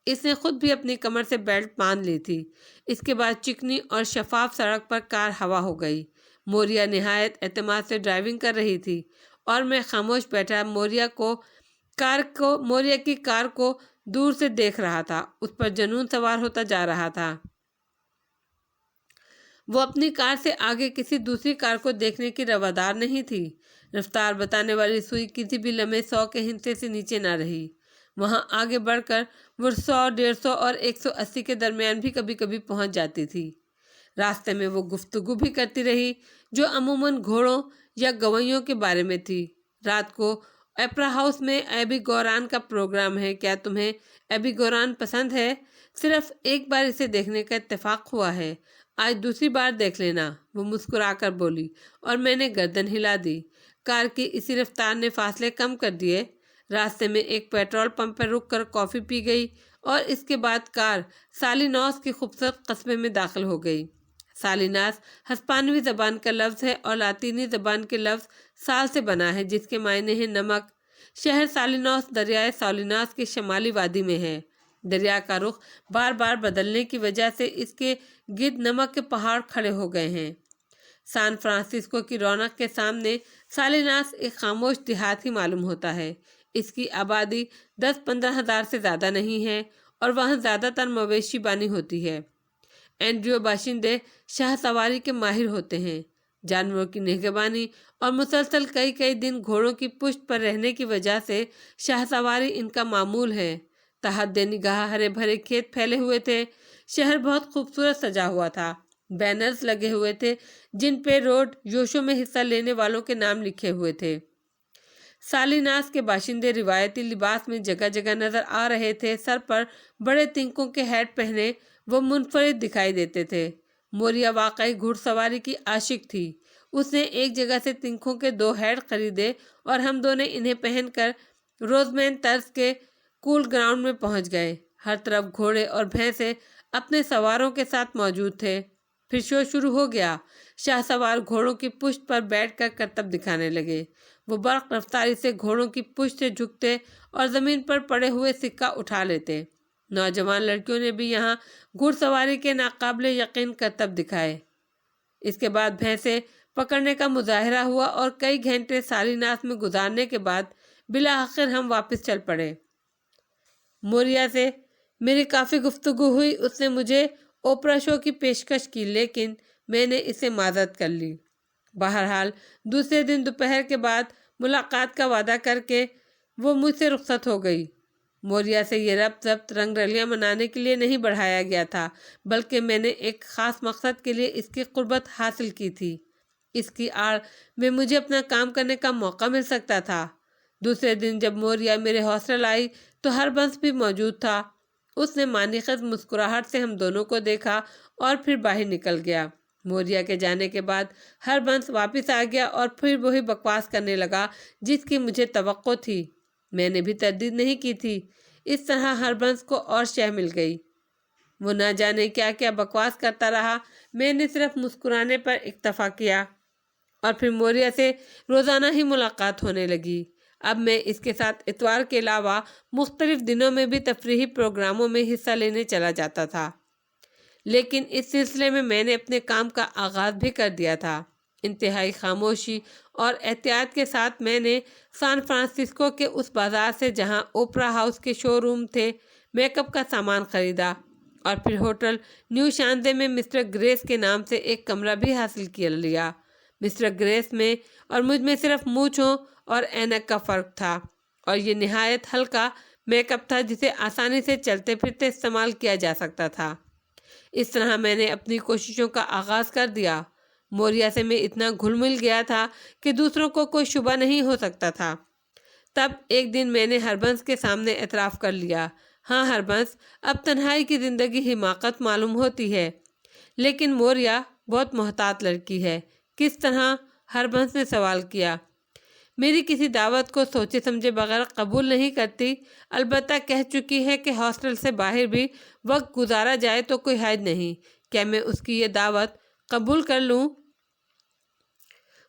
اس نے خود بھی اپنی کمر سے بیلٹ باندھ لی تھی۔ اس کے بعد چکنی اور شفاف سڑک پر کار ہوا ہو گئی۔ موریا نہایت اعتماد سے ڈرائیونگ کر رہی تھی اور میں خاموش بیٹھا موریا کی کار کو دور سے دیکھ رہا تھا۔ اس پر جنون سوار ہوتا جا رہا تھا۔ وہ اپنی کار سے آگے کسی دوسری کار کو دیکھنے کی روادار نہیں تھی۔ رفتار بتانے والی سوئی کسی بھی لمحے 100 کے ہندسے سے نیچے نہ رہی۔ وہاں آگے بڑھ کر وہ 100، 150 اور 180 کے درمیان بھی کبھی کبھی پہنچ جاتی تھی۔ راستے میں وہ گفتگو بھی کرتی رہی جو عموماً گھوڑوں یا گویوں کے بارے میں تھی۔ رات کو ایپرا ہاؤس میں ایبی گوران کا پروگرام ہے، کیا تمہیں ایبی گوران پسند ہے؟ صرف ایک بار اسے دیکھنے کا اتفاق ہوا ہے، آج دوسری بار دیکھ لینا، وہ مسکرا کر بولی، اور میں نے گردن ہلا دی۔ کار کی اسی رفتار نے فاصلے کم کر دیے۔ راستے میں ایک پیٹرول پمپ پر رک کر کافی پی گئی اور اس کے بعد کار سالیناس کی خوبصورت قصبے میں داخل ہو گئی۔ سالیناس ہسپانوی زبان کا لفظ ہے اور لاطینی زبان کے لفظ سال سے بنا ہے، جس کے معنی ہے نمک۔ شہر سالیناس دریائے سالیناس کے شمالی وادی میں ہے۔ دریا کا رخ بار بار بدلنے کی وجہ سے اس کے گرد نمک کے پہاڑ کھڑے ہو گئے ہیں۔ سان فرانسسکو کی رونق کے سامنے سالیناس ایک خاموش دیہات ہی معلوم ہوتا ہے۔ اس کی آبادی 10-15 ہزار سے زیادہ نہیں ہے اور وہاں زیادہ تر مویشی بانی ہوتی ہے۔ اینڈریو باشندے شاہ سواری کے ماہر ہوتے ہیں۔ جانوروں کی نگہبانی اور مسلسل کئی دن گھوڑوں کی پشت پر رہنے کی وجہ سے شاہ سواری ان کا معمول ہے۔ تحت نگاہ ہرے بھرے کھیت پھیلے ہوئے تھے۔ شہر بہت خوبصورت سجا ہوا تھا۔ بینرز لگے ہوئے تھے جن پہ روڈ جوشوں میں حصہ لینے والوں کے نام لکھے ہوئے تھے۔ سالیناس کے باشندے روایتی لباس میں جگہ جگہ نظر آ رہے تھے۔ سر پر بڑے تنکوں کے ہیٹ پہنے وہ منفرد دکھائی دیتے تھے۔ موریا واقعی گھڑ سواری کی عاشق تھی۔ اس نے ایک جگہ سے تنکوں کے 2 ہیٹ خریدے اور ہم دونوں انہیں پہن کر روزمین طرز کے کول گراؤنڈ میں پہنچ گئے۔ ہر طرف گھوڑے اور بھینسیں اپنے سواروں کے ساتھ موجود تھے۔ پھر شو شروع ہو گیا۔ شاہ سوار گھوڑوں کی پشت پر بیٹھ کر کرتب دکھانے لگے۔ وہ برق رفتاری سے گھوڑوں کی پشت سے جھکتے اور زمین پر پڑے ہوئے سکہ اٹھا لیتے۔ نوجوان لڑکیوں نے بھی یہاں گھڑ سواری کے ناقابل یقین کرتب دکھائے۔ اس کے بعد بھینسیں پکڑنے کا مظاہرہ ہوا اور کئی گھنٹے سالیناس میں گزارنے کے بعد بالآخر ہم واپس چل پڑے۔ موریا سے میری کافی گفتگو ہوئی۔ اس نے مجھے اوپرا شو کی پیشکش کی لیکن میں نے اسے معذرت کر لی۔ بہرحال دوسرے دن دوپہر کے بعد ملاقات کا وعدہ کر کے وہ مجھ سے رخصت ہو گئی۔ موریا سے یہ ربط رنگ رلیاں منانے کے لیے نہیں بڑھایا گیا تھا، بلکہ میں نے ایک خاص مقصد کے لیے اس کی قربت حاصل کی تھی۔ اس کی آڑ میں مجھے اپنا کام کرنے کا موقع مل سکتا تھا۔ دوسرے دن جب موریا میرے ہاسٹل آئی تو ہربنس بھی موجود تھا۔ اس نے مانیخیز مسکراہٹ سے ہم دونوں کو دیکھا اور پھر باہر نکل گیا۔ موریا کے جانے کے بعد ہربنس واپس آ گیا اور پھر وہی بکواس کرنے لگا جس کی مجھے توقع تھی۔ میں نے بھی تردید نہیں کی تھی۔ اس طرح ہربنس کو اور شہ مل گئی۔ وہ نہ جانے کیا کیا بکواس کرتا رہا۔ میں نے صرف مسکرانے پر اکتفا کیا اور پھر موریا سے روزانہ ہی ملاقات ہونے لگی۔ اب میں اس کے ساتھ اتوار کے علاوہ مختلف دنوں میں بھی تفریحی پروگراموں میں حصہ لینے چلا جاتا تھا، لیکن اس سلسلے میں نے اپنے کام کا آغاز بھی کر دیا تھا۔ انتہائی خاموشی اور احتیاط کے ساتھ میں نے سان فرانسسکو کے اس بازار سے جہاں اوپرا ہاؤس کے شو روم تھے میک اپ کا سامان خریدا اور پھر ہوٹل نیو شانزے میں مسٹر گریس کے نام سے ایک کمرہ بھی حاصل کر لیا۔ مسٹر گریس میں اور مجھ میں صرف مونچھوں اور اینک کا فرق تھا اور یہ نہایت ہلکا میک اپ تھا جسے آسانی سے چلتے پھرتے استعمال کیا جا سکتا تھا۔ اس طرح میں نے اپنی کوششوں کا آغاز کر دیا۔ موریا سے میں اتنا گھل مل گیا تھا کہ دوسروں کو کوئی شبہ نہیں ہو سکتا تھا۔ تب ایک دن میں نے ہربنس کے سامنے اعتراف کر لیا، ہاں ہربنس، اب تنہائی کی زندگی حماقت معلوم ہوتی ہے، لیکن موریا بہت محتاط لڑکی ہے۔ کس طرح؟ ہربنس نے سوال کیا۔ میری کسی دعوت کو سوچے سمجھے بغیر قبول نہیں کرتی، البتہ کہہ چکی ہے کہ ہاسٹل سے باہر بھی وقت گزارا جائے تو کوئی حرج نہیں۔ کیا میں اس کی یہ دعوت قبول کر لوں؟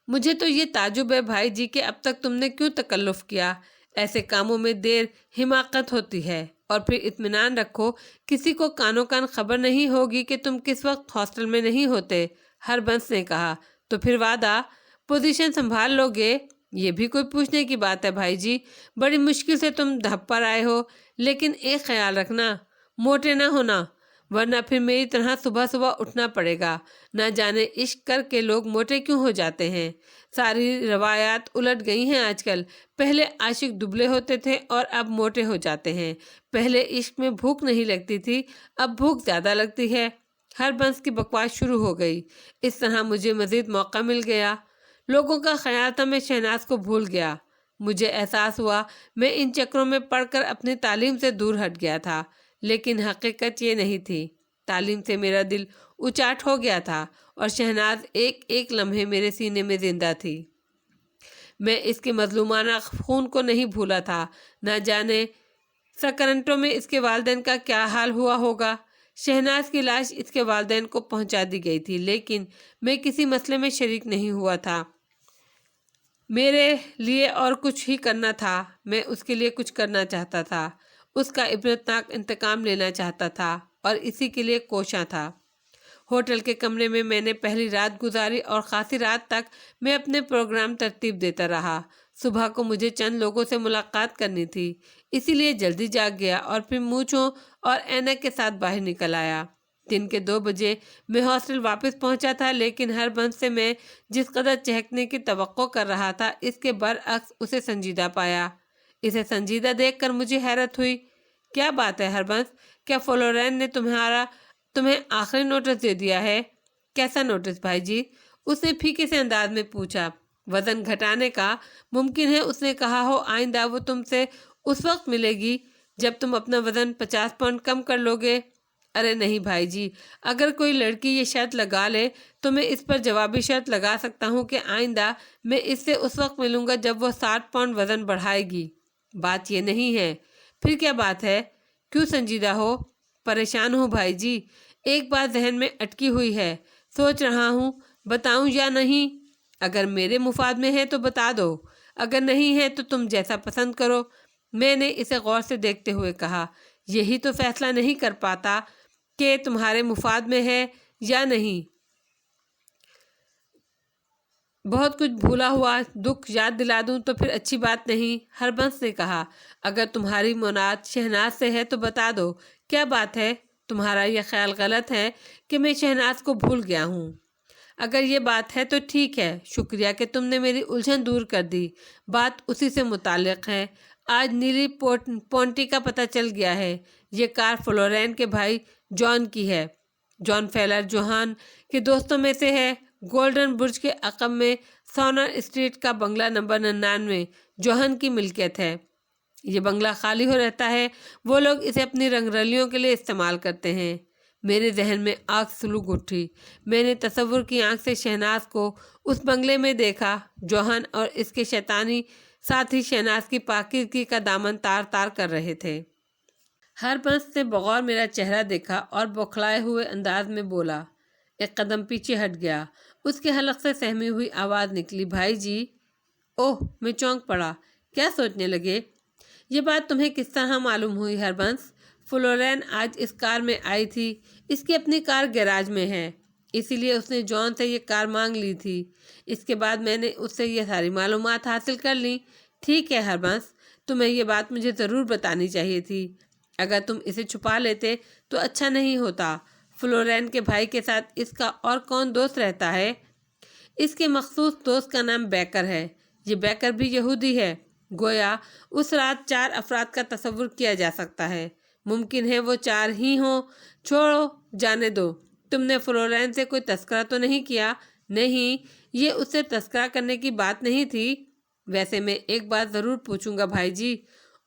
مجھے تو یہ تعجب ہے بھائی جی کہ اب تک تم نے کیوں تکلف کیا؟ ایسے کاموں میں دیر حماقت ہوتی ہے۔ اور پھر اطمینان رکھو، کسی کو کانوں کان خبر نہیں ہوگی کہ تم کس وقت ہاسٹل میں نہیں ہوتے۔ ہربنس نے کہا، تو پھر وعدہ پوزیشن سنبھال لو گے؟ یہ بھی کوئی پوچھنے کی بات ہے بھائی جی، بڑی مشکل سے تم دھپ پر آئے ہو، لیکن ایک خیال رکھنا، موٹے نہ ہونا، ورنہ پھر میری طرح صبح صبح اٹھنا پڑے گا۔ نہ جانے عشق کر کے لوگ موٹے کیوں ہو جاتے ہیں۔ ساری روایات الٹ گئی ہیں آج کل۔ پہلے عاشق دبلے ہوتے تھے اور اب موٹے ہو جاتے ہیں۔ پہلے عشق میں بھوک نہیں لگتی تھی، اب بھوک زیادہ لگتی ہے۔ ہربنس کی بکواس شروع ہو گئی۔ اس طرح مجھے مزید موقع مل گیا۔ لوگوں کا خیال تھا میں شہناز کو بھول گیا۔ مجھے احساس ہوا میں ان چکروں میں پڑھ کر اپنی تعلیم سے دور ہٹ گیا تھا، لیکن حقیقت یہ نہیں تھی۔ تعلیم سے میرا دل اچاٹ ہو گیا تھا اور شہناز ایک ایک لمحے میرے سینے میں زندہ تھی۔ میں اس کے مظلومانہ خون کو نہیں بھولا تھا۔ نہ جانے سکرنٹو میں اس کے والدین کا کیا حال ہوا ہوگا۔ شہناز کی لاش اس کے والدین کو پہنچا دی گئی تھی، لیکن میں کسی مسئلے میں شریک نہیں ہوا تھا۔ میرے لیے اور کچھ ہی کرنا تھا۔ میں اس کے لیے کچھ کرنا چاہتا تھا، اس کا عبرتناک انتقام لینا چاہتا تھا اور اسی کے لیے کوشاں تھا۔ ہوٹل کے کمرے میں میں نے پہلی رات گزاری اور خاصی رات تک میں اپنے پروگرام ترتیب دیتا رہا۔ صبح کو مجھے چند لوگوں سے ملاقات کرنی تھی، اسی لیے جلدی جاگ گیا اور پھر مونچھوں اور اینک کے ساتھ باہر نکل آیا۔ دن کے 2 بجے میں ہاسٹل واپس پہنچا تھا، لیکن ہربنس سے میں جس قدر چہکنے کی توقع کر رہا تھا اس کے برعکس اسے سنجیدہ پایا۔ اسے سنجیدہ دیکھ کر مجھے حیرت ہوئی۔ کیا بات ہے ہربنس، کیا فلورین نے تمہیں آخری نوٹس دے دیا ہے؟ کیسا نوٹس بھائی جی؟ اس نے پھیکے سے انداز میں پوچھا۔ وزن گھٹانے کا۔ ممکن ہے اس نے کہا ہو آئندہ وہ تم سے اس وقت ملے گی جب تم اپنا وزن 50 پاؤنڈ کم کر لو گے۔ ارے نہیں بھائی جی، اگر کوئی لڑکی یہ شرط لگا لے تو میں اس پر جوابی شرط لگا سکتا ہوں کہ آئندہ میں اس سے اس وقت ملوں گا جب وہ 60 پاؤنڈ وزن بڑھائے گی۔ بات یہ نہیں ہے۔ پھر کیا بات ہے؟ کیوں سنجیدہ ہو؟ پریشان ہوں بھائی جی، ایک بات ذہن میں اٹکی ہوئی ہے، سوچ رہا ہوں بتاؤں یا نہیں۔ اگر میرے مفاد میں ہے تو بتا دو، اگر نہیں ہے تو تم جیسا پسند کرو۔ میں نے اسے غور سے دیکھتے ہوئے کہا، یہی تو فیصلہ نہیں کر پاتا کہ تمہارے مفاد میں ہے یا نہیں۔ بہت کچھ بھولا ہوا دکھ یاد دلا دوں تو پھر اچھی بات نہیں، ہربنس نے کہا۔ اگر تمہاری مناد شہناز سے ہے تو بتا دو، کیا بات ہے؟ تمہارا یہ خیال غلط ہے کہ میں شہناز کو بھول گیا ہوں۔ اگر یہ بات ہے تو ٹھیک ہے، شکریہ کہ تم نے میری الجھن دور کر دی۔ بات اسی سے متعلق ہے۔ آج نیلی پونٹی کا پتہ چل گیا ہے۔ یہ کار فلورین کے بھائی جان کی ہے۔ جان فیلر جوہان کے دوستوں میں سے ہے۔ گولڈن برج کے عقب میں سونر اسٹریٹ کا بنگلہ نمبر 99 جوہن کی ملکیت ہے۔ یہ بنگلہ خالی ہو رہتا ہے، وہ لوگ اسے اپنی رنگ رلیوں کے لیے استعمال کرتے ہیں۔ میرے ذہن میں آگ سلوک اٹھی۔ میں نے تصور کی آنکھ سے شہناز کو اس بنگلے میں دیکھا۔ جوہن اور اس کے شیطانی ساتھی شہناز کی پاکیزگی کا دامن تار تار کر رہے تھے۔ ہربنس نے بغور میرا چہرہ دیکھا اور بوکھلائے ہوئے انداز میں بولا۔ ایک قدم پیچھے ہٹ گیا۔ اس کے حلق سے سہمی ہوئی آواز نکلی، بھائی جی۔ اوہ، میں چونک پڑا۔ کیا سوچنے لگے؟ یہ بات تمہیں کس طرح معلوم ہوئی ہربنس؟ فلورین آج اس کار میں آئی تھی۔ اس کی اپنی کار گیراج میں ہے، اسی لیے اس نے جان سے یہ کار مانگ لی تھی۔ اس کے بعد میں نے اس سے یہ ساری معلومات حاصل کر لی۔ ٹھیک ہے ہربنس، تمہیں یہ بات مجھے ضرور بتانی چاہیے تھی۔ اگر تم اسے چھپا لیتے تو اچھا نہیں ہوتا۔ فلورین کے بھائی کے ساتھ اس کا اور کون دوست رہتا ہے؟ اس کے مخصوص دوست کا نام بیکر ہے۔ یہ بیکر بھی یہودی ہے۔ گویا اس رات 4 افراد کا تصور کیا جا سکتا ہے۔ ممکن ہے وہ 4 ہی ہوں۔ چھوڑو، جانے دو۔ تم نے فلورین سے کوئی تذکرہ تو نہیں کیا؟ نہیں، یہ اس سے تذکرہ کرنے کی بات نہیں تھی۔ ویسے میں ایک بات ضرور پوچھوں گا بھائی جی،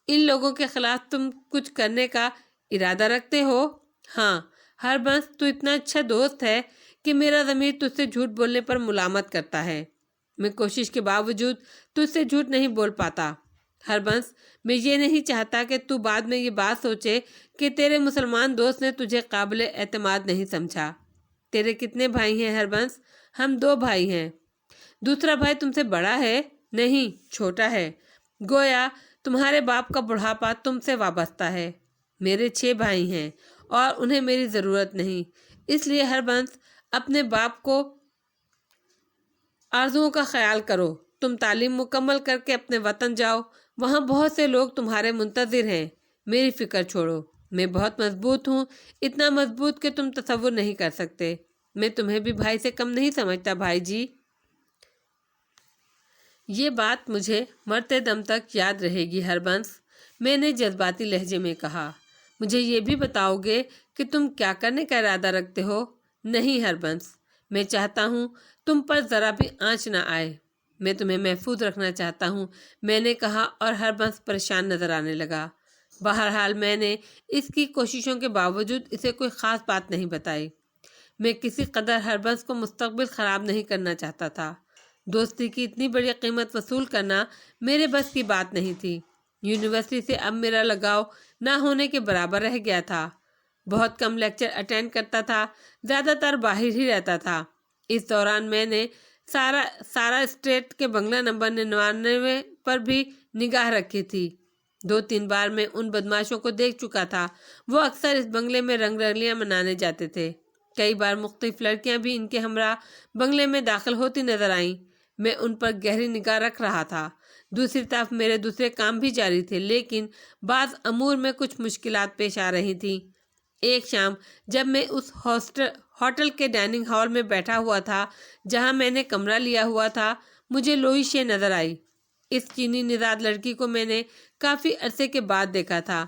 ان لوگوں کے خلاف تم کچھ کرنے کا ارادہ رکھتے ہو؟ ہاں ہربنس، تو اتنا اچھا دوست ہے کہ میرا ضمیر تجھ سے جھوٹ بولنے پر ملامت کرتا ہے۔ میں کوشش کے باوجود تجھ سے جھوٹ نہیں بول پاتا۔ ہربنس، میں یہ نہیں چاہتا کہ تو بعد میں یہ بات سوچے کہ تیرے مسلمان دوست نے تجھے قابل اعتماد نہیں سمجھا۔ تیرے کتنے بھائی ہیں ہربنس؟ ہم 2 بھائی ہیں۔ دوسرا بھائی تم سے بڑا ہے؟ نہیں، چھوٹا ہے۔ گویا تمہارے باپ کا بڑھاپا تم سے وابستہ ہے۔ میرے 6 بھائی ہیں اور انہیں میری ضرورت نہیں۔ اس لیے ہربنس، اپنے باپ کو آرزوؤں کا خیال کرو۔ تم تعلیم مکمل کر کے اپنے وطن جاؤ، وہاں بہت سے لوگ تمہارے منتظر ہیں۔ میری فکر چھوڑو، میں بہت مضبوط ہوں، اتنا مضبوط کہ تم تصور نہیں کر سکتے۔ میں تمہیں بھی بھائی سے کم نہیں سمجھتا بھائی جی۔ یہ بات مجھے مرتے دم تک یاد رہے گی ہربنس، میں نے جذباتی لہجے میں کہا۔ مجھے یہ بھی بتاؤ گے کہ تم کیا کرنے کا ارادہ رکھتے ہو؟ نہیں ہربنس، میں چاہتا ہوں تم پر ذرا بھی آنچ نہ آئے۔ میں تمہیں محفوظ رکھنا چاہتا ہوں، میں نے کہا، اور ہربنس پریشان نظر آنے لگا۔ بہرحال میں نے اس کی کوششوں کے باوجود اسے کوئی خاص بات نہیں بتائی۔ میں کسی قدر ہربنس کو مستقبل خراب نہیں کرنا چاہتا تھا۔ دوستی کی اتنی بڑی قیمت وصول کرنا میرے بس کی بات نہیں تھی۔ یونیورسٹی سے اب میرا لگاؤ نہ ہونے کے برابر رہ گیا تھا۔ بہت کم لیکچر اٹینڈ کرتا تھا، زیادہ تر باہر ہی رہتا تھا۔ اس دوران میں نے سارا اسٹریٹ کے بنگلہ نمبر 99 پر بھی نگاہ رکھی تھی۔ 2-3 بار میں ان بدماشوں کو دیکھ چکا تھا۔ وہ اکثر اس بنگلے میں رنگ رلیاں منانے جاتے تھے۔ کئی بار مختلف لڑکیاں بھی ان کے ہمراہ بنگلے میں داخل ہوتی نظر آئیں۔ میں ان پر گہری نگاہ رکھ رہا تھا۔ دوسری طرف میرے دوسرے کام بھی جاری تھے، لیکن بعض امور میں کچھ مشکلات پیش آ رہی تھیں۔ ایک شام جب میں اس ہوٹل کے ڈائننگ ہال میں بیٹھا ہوا تھا جہاں میں نے کمرہ لیا ہوا تھا، مجھے لوئی شے نظر آئی۔ اس چینی نژاد لڑکی کو میں نے کافی عرصے کے بعد دیکھا تھا۔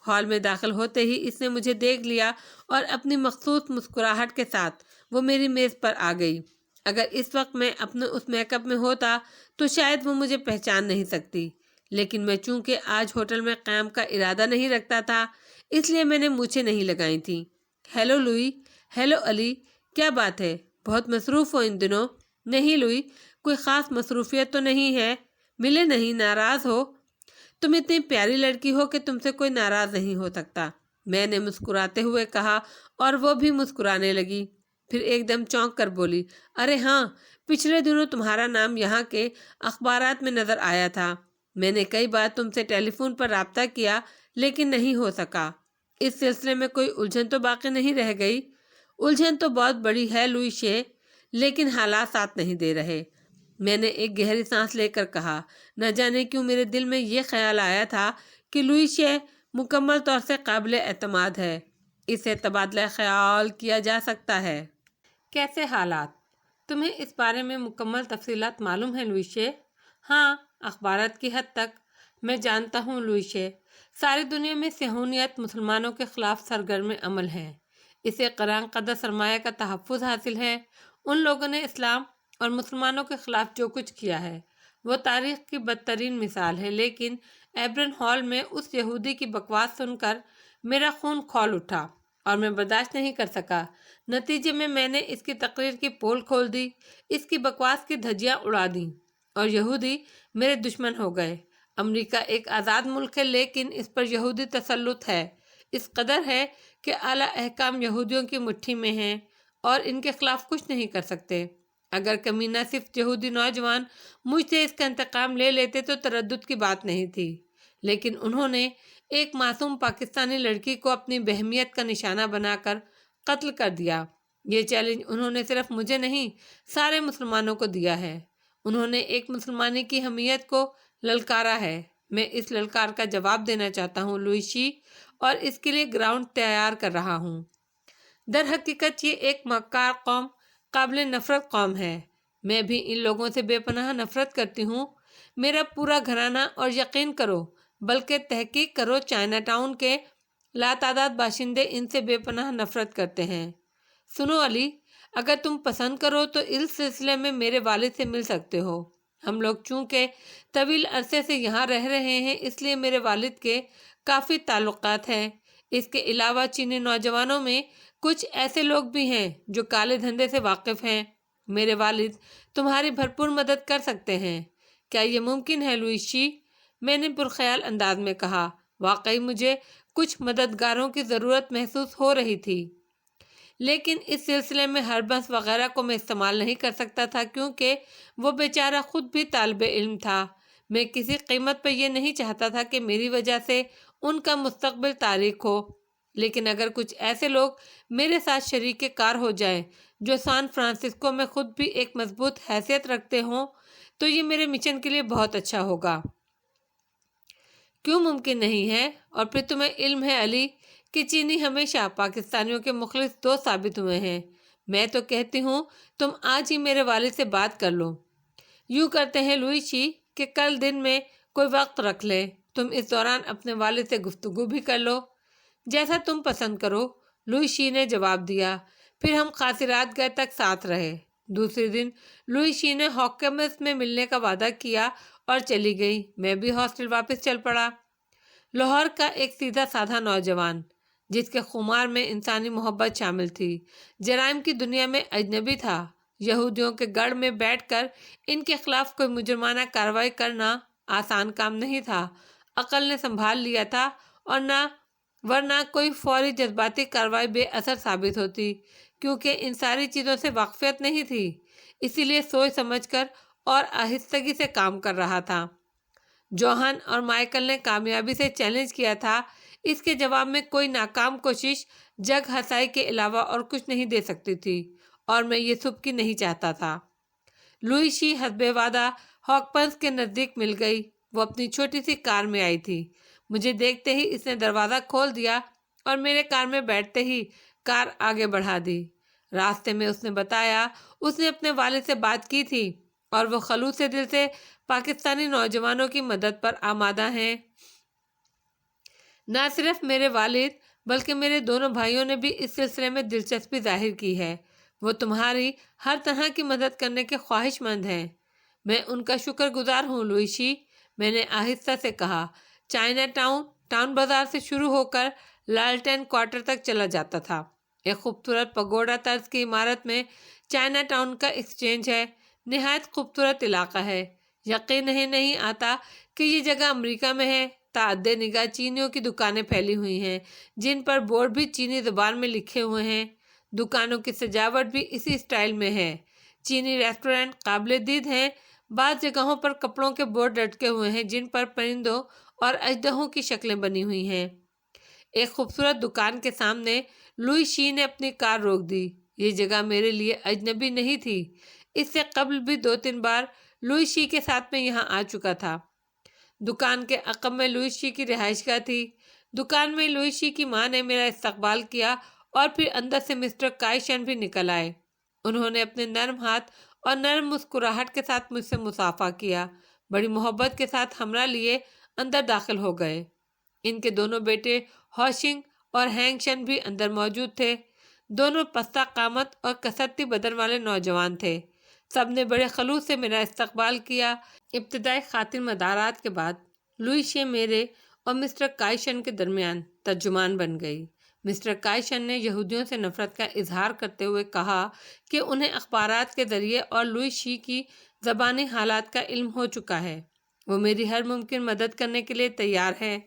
ہال میں داخل ہوتے ہی اس نے مجھے دیکھ لیا اور اپنی مخصوص مسکراہٹ کے ساتھ وہ میری میز پر آ گئی۔ اگر اس وقت میں اپنے اس میک اپ میں ہوتا تو شاید وہ مجھے پہچان نہیں سکتی، لیکن میں چونکہ آج ہوٹل میں قیام کا ارادہ نہیں رکھتا تھا، اس لیے میں نے مونچھیں نہیں لگائی تھیں۔ ہیلو لوئی۔ ہیلو علی، کیا بات ہے؟ بہت مصروف ہو ان دنوں؟ نہیں لوئی، کوئی خاص مصروفیت تو نہیں ہے۔ ملے نہیں، ناراض ہو؟ تم اتنی پیاری لڑکی ہو کہ تم سے کوئی ناراض نہیں ہو سکتا، میں نے مسکراتے ہوئے کہا، اور وہ بھی مسکرانے لگی۔ پھر ایک دم چونک کر بولی، ارے ہاں، پچھلے دنوں تمہارا نام یہاں کے اخبارات میں نظر آیا تھا۔ میں نے کئی بار تم سے ٹیلی فون پر رابطہ کیا، لیکن نہیں ہو سکا۔ اس سلسلے میں کوئی الجھن تو باقی نہیں رہ گئی؟ الجھن تو بہت بڑی ہے لوئی شے، لیکن حالات ساتھ نہیں دے رہے۔ میں نے ایک گہری سانس لے کر کہا، نہ جانے کیوں میرے دل میں یہ خیال آیا تھا کہ لوئی شے مکمل طور سے قابل اعتماد ہے، اسے تبادلہ خیال کیا جا سکتا ہے۔ کیسے حالات؟ تمہیں اس بارے میں مکمل تفصیلات معلوم ہیں لوئی شے؟ ہاں، اخبارات کی حد تک میں جانتا ہوں لوئی شے۔ ساری دنیا میں صہیونیت مسلمانوں کے خلاف سرگرم عمل ہے۔ اسے قرآن قدر سرمایہ کا تحفظ حاصل ہے۔ ان لوگوں نے اسلام اور مسلمانوں کے خلاف جو کچھ کیا ہے وہ تاریخ کی بدترین مثال ہے، لیکن ایبرن ہال میں اس یہودی کی بکواس سن کر میرا خون کھول اٹھا اور میں برداشت نہیں کر سکا۔ نتیجے میں نے اس کی تقریر کی پول کھول دی، اس کی بکواس کی دھجیاں اڑا دیں، اور یہودی میرے دشمن ہو گئے۔ امریکہ ایک آزاد ملک ہے، لیکن اس پر یہودی تسلط ہے، اس قدر ہے کہ اعلیٰ احکام یہودیوں کی مٹھی میں ہیں اور ان کے خلاف کچھ نہیں کر سکتے۔ اگر کمینہ صرف یہودی نوجوان مجھ سے اس کا انتقام لے لیتے تو تردد کی بات نہیں تھی، لیکن انہوں نے ایک معصوم پاکستانی لڑکی کو اپنی بہیمیت کا نشانہ بنا کر قتل کر دیا۔ یہ چیلنج انہوں نے صرف مجھے نہیں، سارے مسلمانوں کو دیا ہے۔ انہوں نے ایک مسلمانی کی حمیت کو للکارا ہے۔ میں اس للکار کا جواب دینا چاہتا ہوں لوئی شے، اور اس کے لیے گراؤنڈ تیار کر رہا ہوں۔ در حقیقت یہ ایک مکار قوم، قابل نفرت قوم ہے۔ میں بھی ان لوگوں سے بے پناہ نفرت کرتی ہوں، میرا پورا گھرانہ، اور یقین کرو بلکہ تحقیق کرو، چائنا ٹاؤن کے لاتعداد باشندے ان سے بے پناہ نفرت کرتے ہیں۔ سنو علی، اگر تم پسند کرو تو اس سلسلے میں میرے والد سے مل سکتے ہو۔ ہم لوگ چونکہ طویل عرصے سے یہاں رہ رہے ہیں، اس لیے میرے والد کے کافی تعلقات ہیں۔ اس کے علاوہ چینی نوجوانوں میں کچھ ایسے لوگ بھی ہیں جو کالے دھندے سے واقف ہیں۔ میرے والد تمہاری بھرپور مدد کر سکتے ہیں۔ کیا یہ ممکن ہے لوئی شے؟ میں نے پرخیال انداز میں کہا۔ واقعی مجھے کچھ مددگاروں کی ضرورت محسوس ہو رہی تھی، لیکن اس سلسلے میں ہربس وغیرہ کو میں استعمال نہیں کر سکتا تھا، کیونکہ وہ بیچارہ خود بھی طالب علم تھا۔ میں کسی قیمت پر یہ نہیں چاہتا تھا کہ میری وجہ سے ان کا مستقبل تاریک ہو، لیکن اگر کچھ ایسے لوگ میرے ساتھ شریک کار ہو جائیں جو سان فرانسسکو میں خود بھی ایک مضبوط حیثیت رکھتے ہوں تو یہ میرے مشن کے لیے بہت اچھا ہوگا۔ کیوں ممکن نہیں ہے؟ اور پھر تمہیں علم ہے علی کہ چینی ہمیشہ پاکستانیوں کے مخلص دوست ثابت ہوئے ہیں۔ میں تو کہتی ہوں تم آج ہی میرے والد سے بات کر لو۔ یوں کرتے ہیں لوئی شے کہ کل دن میں کوئی وقت رکھ لیں، تم اس دوران اپنے والد سے گفتگو بھی کر لو۔ جیسا تم پسند کرو، لوئی شے نے جواب دیا۔ پھر ہم خاصی رات گئے تک ساتھ رہے۔ دوسرے دن لوئی شے نے ہاکمز میں ملنے کا وعدہ کیا اور چلی گئی۔ میں بھی ہاسٹل واپس چل پڑا۔ لاہور کا ایک سیدھا سادھا نوجوان جس کے خمار میں انسانی محبت شامل تھی، جرائم کی دنیا میں اجنبی تھا، یہودیوں کے گڑھ میں بیٹھ کر ان کے خلاف کوئی مجرمانہ کارروائی کرنا آسان کام نہیں تھا۔ عقل نے سنبھال لیا تھا اور ورنہ کوئی فوری جذباتی کارروائی بے اثر ثابت ہوتی، کیونکہ ان ساری چیزوں سے واقفیت نہیں تھی۔ اسی لیے سوچ سمجھ کر اور آہستگی سے کام کر رہا تھا۔ جوہن اور مائیکل نے کامیابی سے چیلنج کیا تھا، اس کے جواب میں کوئی ناکام کوشش جگ ہسائی کے علاوہ اور کچھ نہیں دے سکتی تھی، اور میں یہ سبکی نہیں چاہتا تھا۔ لوئی شی حسب وعدہ ہاکپنس کے نزدیک مل گئی۔ وہ اپنی چھوٹی سی کار میں آئی تھی۔ مجھے دیکھتے ہی اس نے دروازہ کھول دیا اور میرے کار میں بیٹھتے ہی کار آگے بڑھا دی۔ راستے میں اس نے بتایا اس نے اپنے والد سے بات کی تھی اور وہ خلوص دل سے پاکستانی نوجوانوں کی مدد پر آمادہ ہیں۔ نہ صرف میرے والد بلکہ میرے دونوں بھائیوں نے بھی اس سلسلے میں دلچسپی ظاہر کی ہے۔ وہ تمہاری ہر طرح کی مدد کرنے کے خواہش مند ہیں۔ میں ان کا شکر گزار ہوں لوئی شی، میں نے آہستہ سے کہا۔ چائنا ٹاؤن بازار سے شروع ہو کر لالٹین کوارٹر تک چلا جاتا تھا۔ ایک خوبصورت پگوڈا طرز کی عمارت میں چائنا ٹاؤن کا ایکسچینج ہے۔ نہایت خوبصورت علاقہ ہے۔ یقین نہیں آتا کہ یہ جگہ امریکہ میں ہے۔ تعدے نگاہ چینیوں کی دکانیں پھیلی ہوئی ہیں، جن پر بورڈ بھی چینی زبان میں لکھے ہوئے ہیں۔ دکانوں کی سجاوٹ بھی اسی اسٹائل میں ہے۔ چینی ریسٹورنٹ قابل دید ہیں۔ بعض جگہوں پر کپڑوں کے بورڈ لٹکے ہوئے ہیں جن پر پرندوں اور اژدہوں کی شکلیں بنی ہوئی ہیں۔ ایک خوبصورت دکان کے سامنے لوئی شی نے اپنی کار روک دی۔ یہ جگہ میرے لیے اجنبی نہیں تھی۔ اس سے قبل بھی 2-3 بار لوئی شی کے ساتھ میں یہاں آ چکا تھا۔ دکان کے عقب میں لوئی شی کی رہائش گاہ تھی۔ دکان میں لوئی شی کی ماں نے میرا استقبال کیا اور پھر اندر سے مسٹر کائی شین بھی نکل آئے۔ انہوں نے اپنے نرم ہاتھ اور نرم مسکراہٹ کے ساتھ مجھ سے مصافحہ کیا۔ بڑی محبت کے ساتھ ہمراہ لیے اندر داخل ہو گئے۔ ان کے دونوں بیٹے ہوشنگ اور ہینگ شن بھی اندر موجود تھے۔ دونوں پستہ قامت اور کسرتی بدن والے نوجوان تھے۔ سب نے بڑے خلوص سے میرا استقبال کیا۔ ابتدائی خاطر مدارات کے بعد لوئی شی میرے اور مسٹر کائی شن کے درمیان ترجمان بن گئی۔ مسٹر کائی شن نے یہودیوں سے نفرت کا اظہار کرتے ہوئے کہا کہ انہیں اخبارات کے ذریعے اور لوئی شی کی زبانی حالات کا علم ہو چکا ہے۔ وہ میری ہر ممکن مدد کرنے کے لیے تیار ہے۔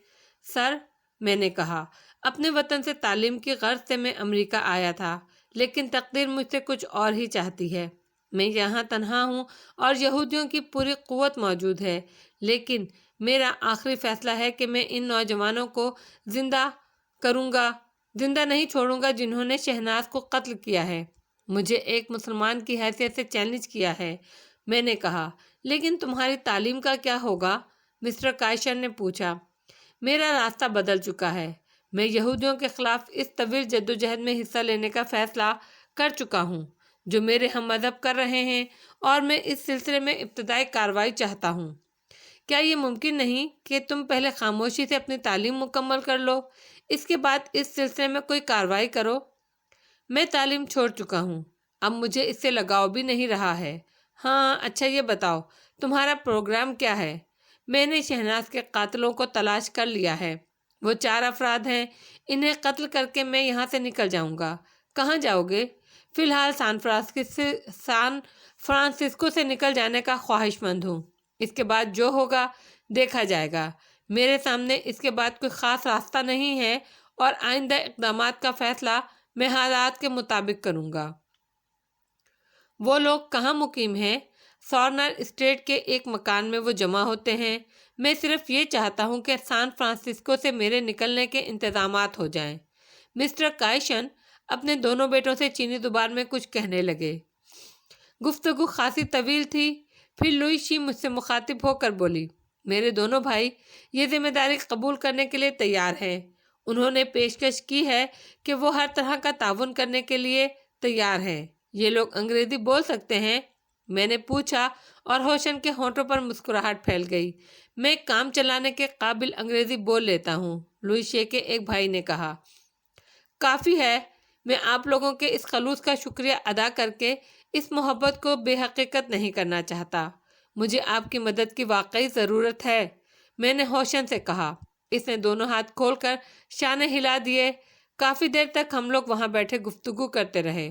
سر، میں نے کہا، اپنے وطن سے تعلیم کی غرض سے میں امریکہ آیا تھا، لیکن تقدیر مجھ سے کچھ اور ہی چاہتی ہے۔ میں یہاں تنہا ہوں اور یہودیوں کی پوری قوت موجود ہے، لیکن میرا آخری فیصلہ ہے کہ میں ان نوجوانوں کو زندہ نہیں چھوڑوں گا جنہوں نے شہناز کو قتل کیا ہے۔ مجھے ایک مسلمان کی حیثیت سے چیلنج کیا ہے۔ میں نے کہا، لیکن تمہاری تعلیم کا کیا ہوگا؟ مسٹر کائی شن نے پوچھا۔ میرا راستہ بدل چکا ہے۔ میں یہودیوں کے خلاف اس طویل جدوجہد میں حصہ لینے کا فیصلہ کر چکا ہوں جو میرے ہم مذہب کر رہے ہیں، اور میں اس سلسلے میں ابتدائی کارروائی چاہتا ہوں۔ کیا یہ ممکن نہیں کہ تم پہلے خاموشی سے اپنی تعلیم مکمل کر لو، اس کے بعد اس سلسلے میں کوئی کارروائی کرو؟ میں تعلیم چھوڑ چکا ہوں، اب مجھے اس سے لگاؤ بھی نہیں رہا ہے۔ ہاں، اچھا یہ بتاؤ تمہارا پروگرام کیا ہے؟ میں نے شہناز کے قاتلوں کو تلاش کر لیا ہے۔ وہ 4 افراد ہیں۔ انہیں قتل کر کے میں یہاں سے نکل جاؤں گا۔ کہاں جاؤ گے؟ فی الحال سان فرانسسکو سے نکل جانے کا خواہش مند ہوں۔ اس کے بعد جو ہوگا دیکھا جائے گا۔ میرے سامنے اس کے بعد کوئی خاص راستہ نہیں ہے، اور آئندہ اقدامات کا فیصلہ میں حالات کے مطابق کروں گا۔ وہ لوگ کہاں مقیم ہیں؟ سورنر اسٹریٹ کے ایک مکان میں وہ جمع ہوتے ہیں۔ میں صرف یہ چاہتا ہوں کہ سان فرانسسکو سے میرے نکلنے کے انتظامات ہو جائیں۔ مسٹر کائی شن اپنے دونوں بیٹوں سے چینی زبان میں کچھ کہنے لگے۔ گفتگو خاصی طویل تھی۔ پھر لوئی شی مجھ سے مخاطب ہو کر بولی، میرے دونوں بھائی یہ ذمہ داری قبول کرنے کے لیے تیار ہیں۔ انہوں نے پیشکش کی ہے کہ وہ ہر طرح کا تعاون کرنے کے لیے تیار ہیں۔ یہ لوگ انگریزی بول سکتے ہیں؟ میں نے پوچھا، اور ہوشن کے ہونٹوں پر مسکراہٹ پھیل گئی۔ میں کام چلانے کے قابل انگریزی بول لیتا ہوں، لوئی شی کے ایک بھائی نے کہا۔ کافی ہے۔ میں آپ لوگوں کے اس خلوص کا شکریہ ادا کر کے اس محبت کو بے حقیقت نہیں کرنا چاہتا۔ مجھے آپ کی مدد کی واقعی ضرورت ہے، میں نے ہوشن سے کہا۔ اس نے دونوں ہاتھ کھول کر شانے ہلا دیے۔ کافی دیر تک ہم لوگ وہاں بیٹھے گفتگو کرتے رہے،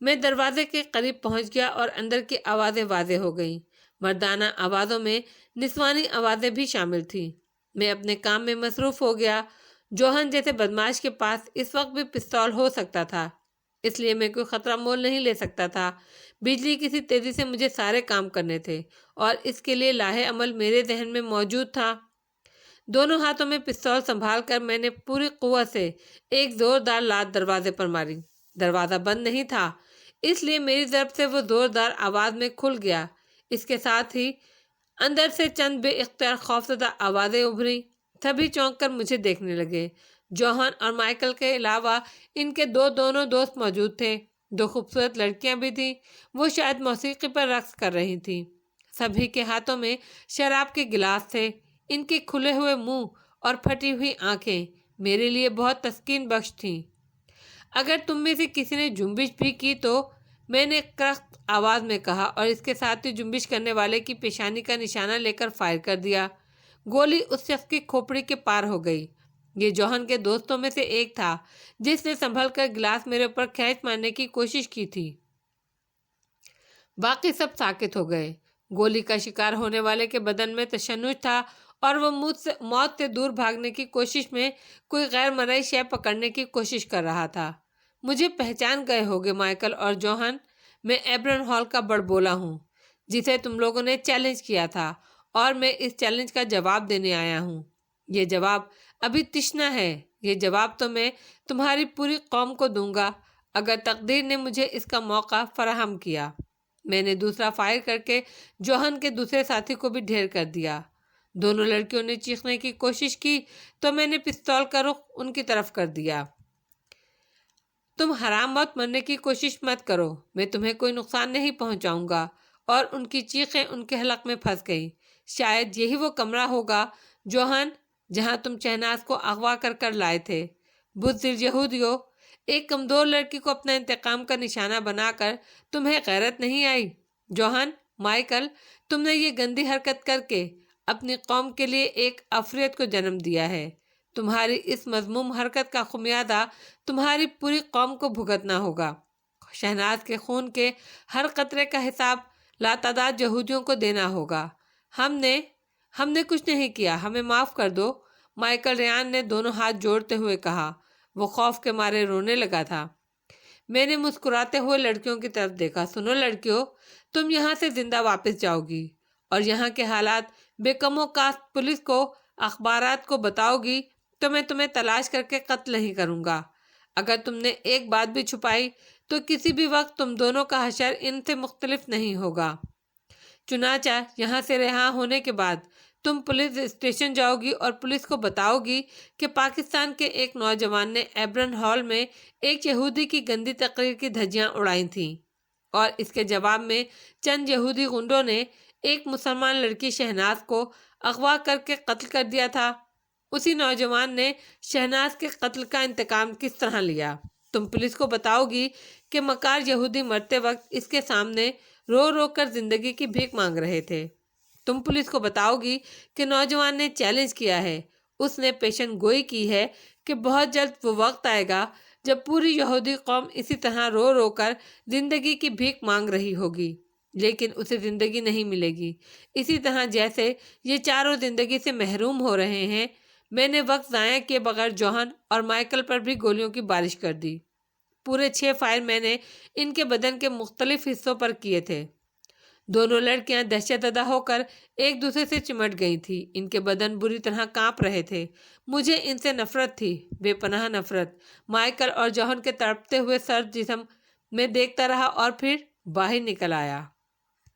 میں دروازے کے قریب پہنچ گیا اور اندر کی آوازیں واضح ہو گئیں۔ مردانہ آوازوں میں نسوانی آوازیں بھی شامل تھیں۔ میں اپنے کام میں مصروف ہو گیا۔ جوہن جیسے بدماش کے پاس اس وقت بھی پستول ہو سکتا تھا، اس لیے میں کوئی خطرہ مول نہیں لے سکتا تھا۔ بجلی کسی تیزی سے مجھے سارے کام کرنے تھے اور اس کے لیے لاہے عمل میرے ذہن میں موجود تھا۔ دونوں ہاتھوں میں پستول سنبھال کر میں نے پوری قوت سے ایک زوردار لات دروازے پر ماری۔ دروازہ بند نہیں تھا، اس لیے میری ضرب سے وہ زوردار آواز میں کھل گیا۔ اس کے ساتھ ہی اندر سے چند بے اختیار خوفزدہ آوازیں ابھریں۔ سبھی چونک کر مجھے دیکھنے لگے۔ جوہن اور مائیکل کے علاوہ ان کے دونوں دوست موجود تھے۔ دو خوبصورت لڑکیاں بھی تھیں، وہ شاید موسیقی پر رقص کر رہی تھیں۔ سبھی کے ہاتھوں میں شراب کے گلاس تھے۔ ان کے کھلے ہوئے منہ اور پھٹی ہوئی آنکھیں میرے لیے بہت تسکین بخش تھیں۔ اگر تم میں سے کسی نے جنبش بھی کی تو، میں نے کرخت آواز میں کہا اور اس کے ساتھ ہی جنبش کرنے والے کی پیشانی کا نشانہ لے کر فائر کر دیا۔ گولی اس شخص کی کھوپڑی کے پار ہو گئی۔ یہ جوہن کے دوستوں میں سے ایک تھا جس نے سنبھل کر گلاس میرے اوپر کھینچ مارنے کی کوشش کی تھی۔ باقی سب ساکت ہو گئے۔ گولی کا شکار ہونے والے کے بدن میں تشنج تھا اور وہ موت سے دور بھاگنے کی کوشش میں کوئی غیر مرئی شے پکڑنے کی کوشش کر رہا تھا۔ مجھے پہچان گئے ہوگے مائیکل اور جوہن، میں ایبرن ہال کا بڑ بولا ہوں جسے تم لوگوں نے چیلنج کیا تھا، اور میں اس چیلنج کا جواب دینے آیا ہوں۔ یہ جواب ابھی تشنہ ہے۔ یہ جواب تو میں تمہاری پوری قوم کو دوں گا اگر تقدیر نے مجھے اس کا موقع فراہم کیا۔ میں نے دوسرا فائر کر کے جوہن کے دوسرے ساتھی کو بھی ڈھیر کر دیا۔ دونوں لڑکیوں نے چیخنے کی کوشش کی تو میں نے پستول کا رخ ان کی طرف کر دیا۔ تم حرام موت مرنے کی کوشش مت کرو، میں تمہیں کوئی نقصان نہیں پہنچاؤں گا۔ اور ان کی چیخیں ان کے حلق میں پھنس گئیں۔ شاید یہی وہ کمرہ ہوگا جوہن جہاں تم شہناز کو اغوا کر کر لائے تھے۔ بزدل یہودیوں، ایک کمزور لڑکی کو اپنا انتقام کا نشانہ بنا کر تمہیں غیرت نہیں آئی؟ جوہن، مائیکل، تم نے یہ گندی حرکت کر کے اپنی قوم کے لیے ایک عفریت کو جنم دیا ہے۔ تمہاری اس مذموم حرکت کا خمیازہ تمہاری پوری قوم کو بھگتنا ہوگا۔ شہناز کے خون کے ہر قطرے کا حساب لاتعداد یہودیوں کو دینا ہوگا۔ ہم نے کچھ نہیں کیا، ہمیں معاف کر دو، مائیکل ریان نے دونوں ہاتھ جوڑتے ہوئے کہا۔ وہ خوف کے مارے رونے لگا تھا۔ میں نے مسکراتے ہوئے لڑکیوں کی طرف دیکھا۔ سنو لڑکیوں، تم یہاں سے زندہ واپس جاؤ گی اور یہاں کے حالات بے کم و کاست پولیس کو، اخبارات کو بتاؤ گی تو میں تمہیں تلاش کر کے قتل نہیں کروں گا۔ اگر تم نے ایک بات بھی چھپائی تو کسی بھی وقت تم دونوں کا حشر ان سے مختلف نہیں ہوگا۔ چنانچہ یہاں سے رہا ہونے کے بعد تم پولیس اسٹیشن جاؤ گی اور پولیس کو بتاؤ گی کہ پاکستان کے ایک نوجوان نے ایبرن ہال میں ایک یہودی کی گندی تقریر کی دھجیاں اڑائی تھیں، اور اس کے جواب میں چند یہودی غنڈوں نے ایک مسلمان لڑکی شہناز کو اغوا کر کے قتل کر دیا تھا۔ اسی نوجوان نے شہناز کے قتل کا انتقام کس طرح لیا۔ تم پولیس کو بتاؤ گی کہ مکار یہودی مرتے وقت اس کے سامنے رو رو کر زندگی کی بھیک مانگ رہے تھے۔ تم پولیس کو بتاؤ گی کہ نوجوان نے چیلنج کیا ہے، اس نے پیشن گوئی کی ہے کہ بہت جلد وہ وقت آئے گا جب پوری یہودی قوم اسی طرح رو رو کر زندگی کی بھیک مانگ رہی ہوگی، لیکن اسے زندگی نہیں ملے گی، اسی طرح جیسے یہ چاروں زندگی سے محروم ہو رہے ہیں۔ میں نے وقت ضائع کیے بغیر جوہن اور مائیکل پر بھی گولیوں کی بارش کر دی۔ پورے 6 فائر میں نے ان کے بدن کے مختلف حصوں پر کیے تھے۔ دونوں لڑکیاں دہشت زدہ ہو کر ایک دوسرے سے چمٹ گئی تھیں۔ ان کے بدن بری طرح کانپ رہے تھے۔ مجھے ان سے نفرت تھی، بے پناہ نفرت۔ مائیکل اور جوہن کے تڑپتے ہوئے سر جسم میں دیکھتا رہا اور پھر باہر نکل آیا۔